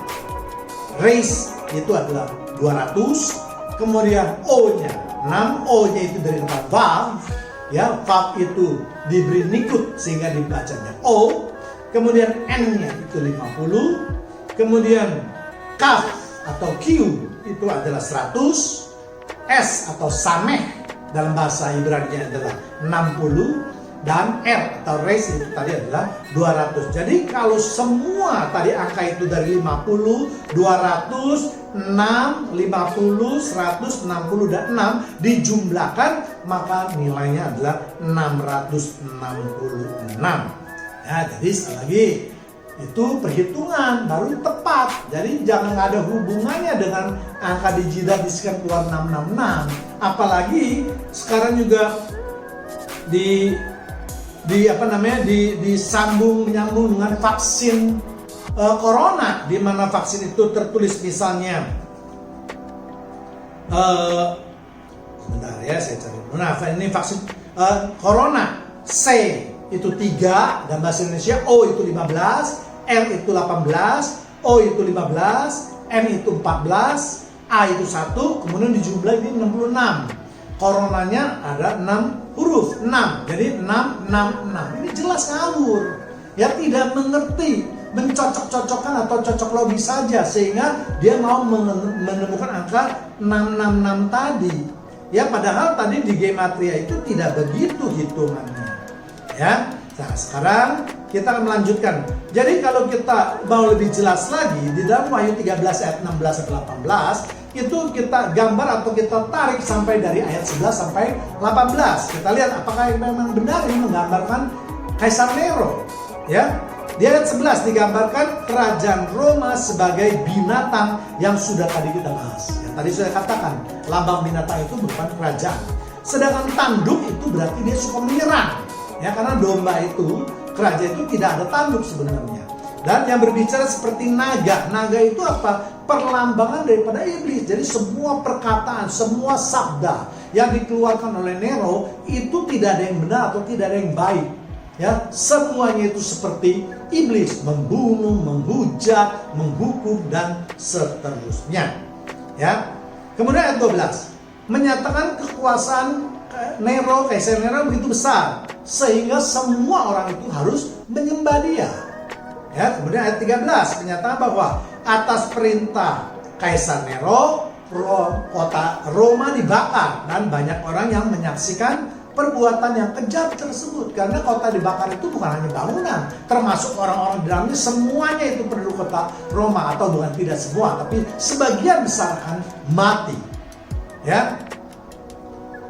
raise itu adalah 200. Kemudian O-nya 6, O-nya itu dari kata vav, ya, vav itu diberi nikut sehingga dibacanya O. Kemudian N-nya itu 50. Kemudian Kaf atau Q itu adalah 100. S atau Sameh dalam bahasa Ibrani adalah 60. Dan R atau raise itu tadi adalah 200. Jadi kalau semua tadi angka itu dari 50, 200, 6, 50, 100, 60, dan 6 dijumlahkan, maka nilainya adalah 666. Ya, jadi sekali lagi itu perhitungan baru tepat. Jadi jangan ada hubungannya dengan angka digital diskan keluar 666. Apalagi sekarang juga di disambung menyambung dengan vaksin corona, di mana vaksin itu tertulis misalnya sebentar ya, saya cari. Nah, ini vaksin corona C itu 3 dan bahasa Indonesia, O itu 15, L itu 18, O itu 15, M itu 14, A itu 1, kemudian dijumlah ini 66. Coronanya ada 6 huruf, 6. Jadi 666. Ini jelas ngawur. Ya, tidak mengerti, mencocok-cocokkan atau cocok logis saja sehingga dia mau menemukan angka 666 tadi. Ya, padahal tadi di gematria itu tidak begitu hitungannya. Ya. Nah, sekarang kita akan melanjutkan. Jadi kalau kita mau lebih jelas lagi di dalam Wahyu 13 ayat 16 sampai 18, itu kita gambar atau kita tarik sampai dari ayat 11 sampai 18. Kita lihat apakah memang benar ini menggambarkan Kaisar Nero. Ya. Di ayat 11 digambarkan kerajaan Roma sebagai binatang yang sudah tadi kita bahas. Yang tadi sudah katakan, lambang binatang itu bukan kerajaan. Sedangkan tanduk itu berarti dia suka menyerang. Ya, karena domba itu, kerajaan itu tidak ada tanduk sebenarnya. Dan yang berbicara seperti naga. Naga itu apa? Perlambangan daripada iblis. Jadi semua perkataan, semua sabda yang dikeluarkan oleh Nero itu tidak ada yang benar atau tidak ada yang baik. Ya, semuanya itu seperti iblis, membunuh, menghujat, menghukum dan seterusnya. Ya. Kemudian ayat 12 menyatakan kekuasaan Nero, Kaisar Nero begitu besar sehingga semua orang itu harus menyembah dia. Ya, kemudian ayat 13 menyatakan bahwa atas perintah Kaisar Nero, kota Roma dibakar dan banyak orang yang menyaksikan perbuatan yang kejam tersebut. Karena kota dibakar itu bukan hanya bangunan, termasuk orang-orang di dalamnya, semuanya itu penduduk kota Roma, atau bukan tidak semua, tapi sebagian besar akan mati. Ya.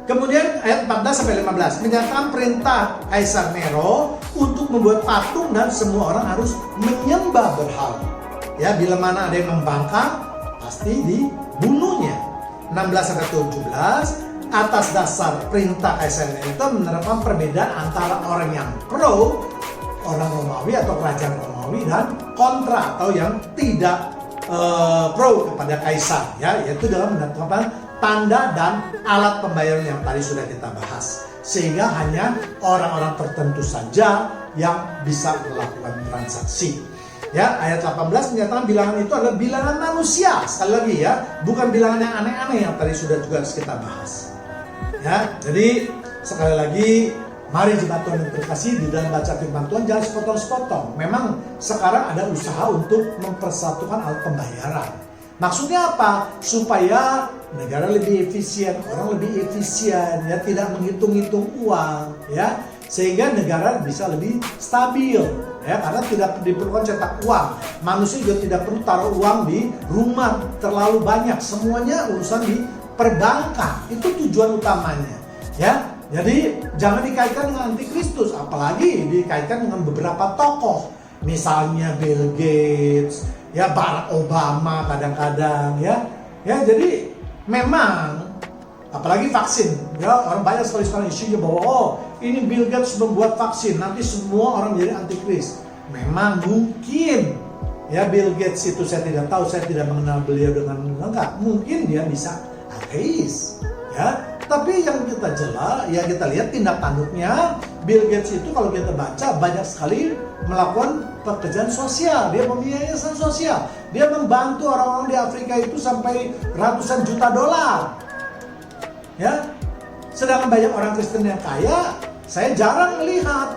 Kemudian ayat 14 sampai 15 menyatakan perintah Kaisar Nero untuk membuat patung dan semua orang harus menyembah berhala. Ya, bila mana ada yang membangkang pasti dibunuhnya. 16 sampai 17 atas dasar perintah Kaisar Nero itu menerapkan perbedaan antara orang yang pro, orang Romawi atau kerajaan Romawi, dan kontra atau yang tidak pro kepada Kaisar, ya, yaitu dalam menetapkan tanda dan alat pembayaran yang tadi sudah kita bahas, sehingga hanya orang-orang tertentu saja yang bisa melakukan transaksi. Ya, ayat 18 menyatakan bilangan itu adalah bilangan manusia. Sekali lagi ya, bukan bilangan yang aneh-aneh yang tadi sudah juga kita bahas. Ya, jadi sekali lagi mari jemaat Tuhan yang terkasih, di dalam baca firman Tuhan jangan sepotong-sepotong. Memang sekarang ada usaha untuk mempersatukan alat pembayaran. Maksudnya apa? Supaya negara lebih efisien, orang lebih efisien, ya, tidak menghitung-hitung uang, ya, sehingga negara bisa lebih stabil, ya, karena tidak diperlukan cetak uang. Manusia juga tidak perlu taruh uang di rumah terlalu banyak, semuanya urusan di perbankan. Itu tujuan utamanya, ya. Jadi jangan dikaitkan dengan antikristus, apalagi dikaitkan dengan beberapa tokoh, misalnya Bill Gates, ya, Barack Obama kadang-kadang, ya. Ya, jadi memang apalagi vaksin, ya, orang banyak sekali sekarang isunya bahwa oh, ini Bill Gates membuat vaksin, nanti semua orang menjadi antikris. Memang mungkin, ya, Bill Gates itu saya tidak tahu, saya tidak mengenal beliau dengan lengkap. Mungkin dia bisa ateis, ya. Tapi yang kita yang kita lihat tindak tanduknya, Bill Gates itu kalau kita baca banyak sekali melakukan pekerjaan sosial, dia membiayai sosial, dia membantu orang-orang di Afrika itu sampai ratusan juta dolar. Ya, sedangkan banyak orang Kristen yang kaya, saya jarang melihat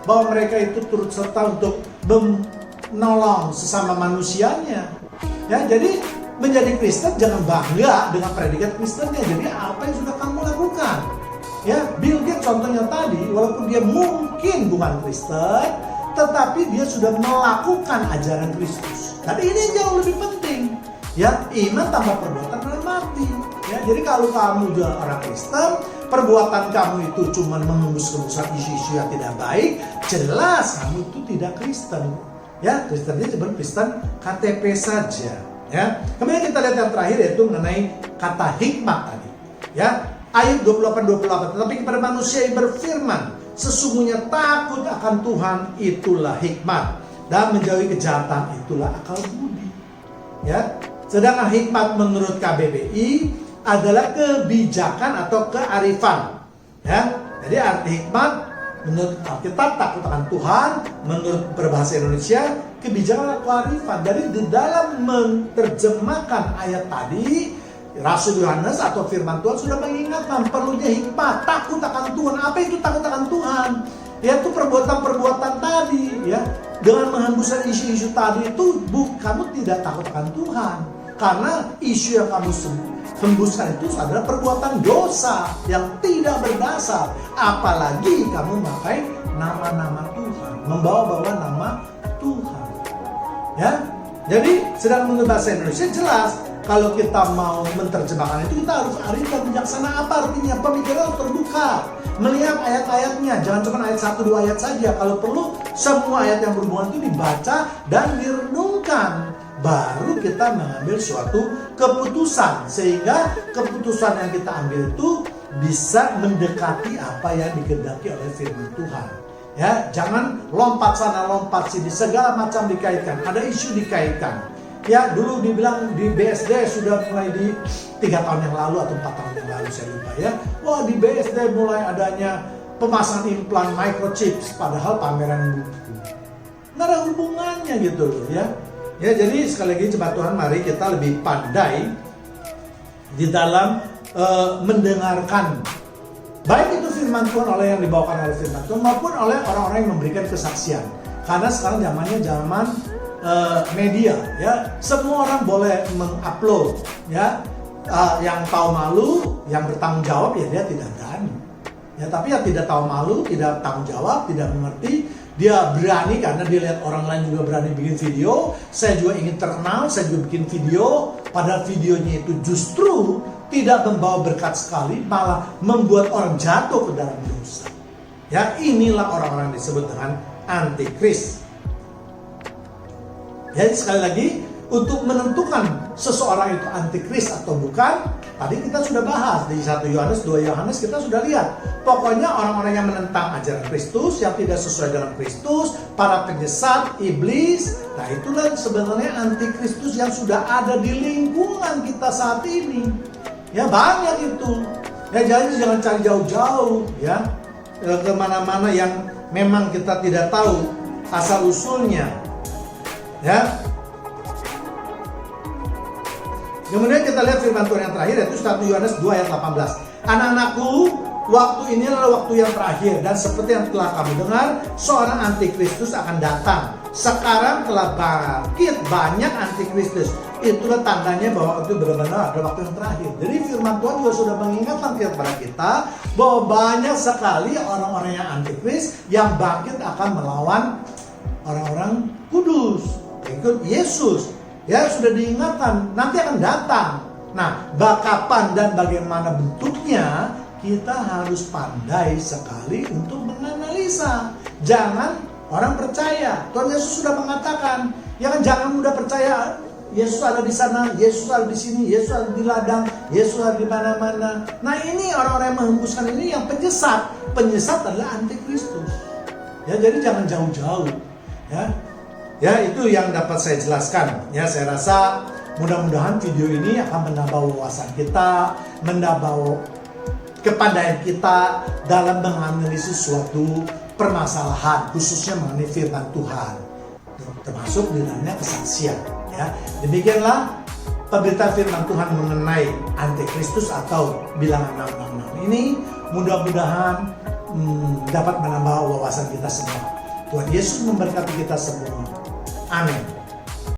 bahwa mereka itu turut serta untuk menolong sesama manusianya. Ya, jadi menjadi Kristen jangan bangga dengan predikat Kristennya. Jadi apa yang sudah kamu lakukan? Ya, Bill Gates contohnya tadi, walaupun dia mungkin bukan Kristen, tetapi dia sudah melakukan ajaran Kristus. Tapi ini yang jauh lebih penting. Ya, iman tanpa perbuatan adalah mati. Ya, jadi kalau kamu juga orang Kristen, perbuatan kamu itu cuma mengembus-ngembuskan isu-isu yang tidak baik, jelas kamu itu tidak Kristen. Ya, Kristen itu cuma Kristen KTP saja. Ya, kemudian kita lihat yang terakhir yaitu mengenai kata hikmat tadi. Ya, ayat 28-28. Tetapi kepada manusia yang berfirman, Sesungguhnya takut akan Tuhan itulah hikmat, dan menjauhi kejahatan itulah akal budi. Ya, sedangkan hikmat menurut KBBI adalah kebijakan atau kearifan. Ya, jadi arti hikmat menurut Alkitab takut akan Tuhan, menurut berbahasa Indonesia kebijakan atau kearifan. Jadi di dalam menerjemahkan ayat tadi, Rasul Yohanes atau firman Tuhan sudah mengingatkan perlunya hikmat, takut akan Tuhan. Apa itu takut akan Tuhan? Yaitu perbuatan-perbuatan tadi, ya. Dengan menghembuskan isu-isu tadi itu, kamu tidak takut akan Tuhan. Karena isu yang kamu hembuskan itu adalah perbuatan dosa yang tidak berdasar. Apalagi kamu memakai nama-nama Tuhan, membawa-bawa nama Tuhan. Ya, jadi sedang menurut bahasa Indonesia jelas. Kalau kita mau menerjemahkan itu, kita harus arif dan bijaksana. Apa artinya? Pemikiran harus terbuka, melihat ayat-ayatnya. Jangan cuma ayat 1-2 ayat saja. Kalau perlu, semua ayat yang berhubungan itu dibaca dan direnungkan. Baru kita mengambil suatu keputusan. Sehingga keputusan yang kita ambil itu bisa mendekati apa yang dikehendaki oleh firman Tuhan. Ya, jangan lompat sana, lompat sini. Segala macam dikaitkan. Ada isu dikaitkan. Ya, dulu dibilang di BSD sudah mulai di 3 tahun yang lalu atau 4 tahun yang lalu, saya lupa ya. Wah, di BSD mulai adanya pemasangan implan microchips, padahal pameran buku. Nggak ada hubungannya gitu loh ya. Ya, jadi sekali lagi jemaat Tuhan, mari kita lebih pandai di dalam mendengarkan baik itu firman Tuhan oleh yang dibawakan oleh firman Tuhan maupun oleh orang-orang yang memberikan kesaksian. Karena sekarang zamannya zaman media, ya, semua orang boleh mengupload, ya, yang tahu malu, yang bertanggung jawab ya dia tidak berani, ya, tapi yang tidak tahu malu, tidak tanggung jawab, tidak mengerti, dia berani karena dia lihat orang lain juga berani bikin video. Saya juga ingin terkenal, saya juga bikin video, padahal videonya itu justru tidak membawa berkat sekali, malah membuat orang jatuh ke dalam dosa. Ya, inilah orang-orang disebut dengan antikris. Jadi sekali lagi, untuk menentukan seseorang itu antikris atau bukan, tadi kita sudah bahas di 1 Yohanes, 2 Yohanes kita sudah lihat. Pokoknya orang-orang yang menentang ajaran Kristus, yang tidak sesuai dengan Kristus, para penyesat, iblis, nah itulah sebenarnya antikristus yang sudah ada di lingkungan kita saat ini. Ya, banyak itu. Ya, jadi jangan cari jauh-jauh ya, kemana-mana yang memang kita tidak tahu asal usulnya. Ya. Kemudian kita lihat firman Tuhan yang terakhir, yaitu 1 Yohanes 2 ayat 18. Anak-anakku, waktu ini adalah waktu yang terakhir, dan seperti yang telah kamu dengar, seorang antikristus akan datang. Sekarang telah bangkit banyak antikristus. Itulah tandanya bahwa itu benar-benar ada waktu yang terakhir. Jadi firman Tuhan juga sudah mengingatkan kepada kita bahwa banyak sekali orang-orang yang antikris yang bangkit akan melawan orang-orang kudus, ikut Yesus. Ya, sudah diingatkan, nanti akan datang. Nah, kapan dan bagaimana bentuknya, kita harus pandai sekali untuk menganalisa. Jangan orang percaya. Tuhan Yesus sudah mengatakan, ya kan, jangan mudah percaya. Yesus ada di sana, Yesus ada di sini, Yesus ada di ladang, Yesus ada di mana-mana. Nah, ini orang-orang yang menghembuskan ini yang penyesat. Penyesat adalah antikristus. Ya, jadi jangan jauh-jauh. Ya, itu yang dapat saya jelaskan. Ya, saya rasa mudah-mudahan video ini akan menambah wawasan kita, menambah kepandaian kita dalam menganalisis suatu permasalahan, khususnya mengenai firman Tuhan, termasuk di dalamnya kesaksian. Ya, demikianlah pemberitaan firman Tuhan mengenai antikristus atau bilangan 666 ini. Mudah-mudahan dapat menambah wawasan kita semua. Tuhan Yesus memberkati kita semua. Amin.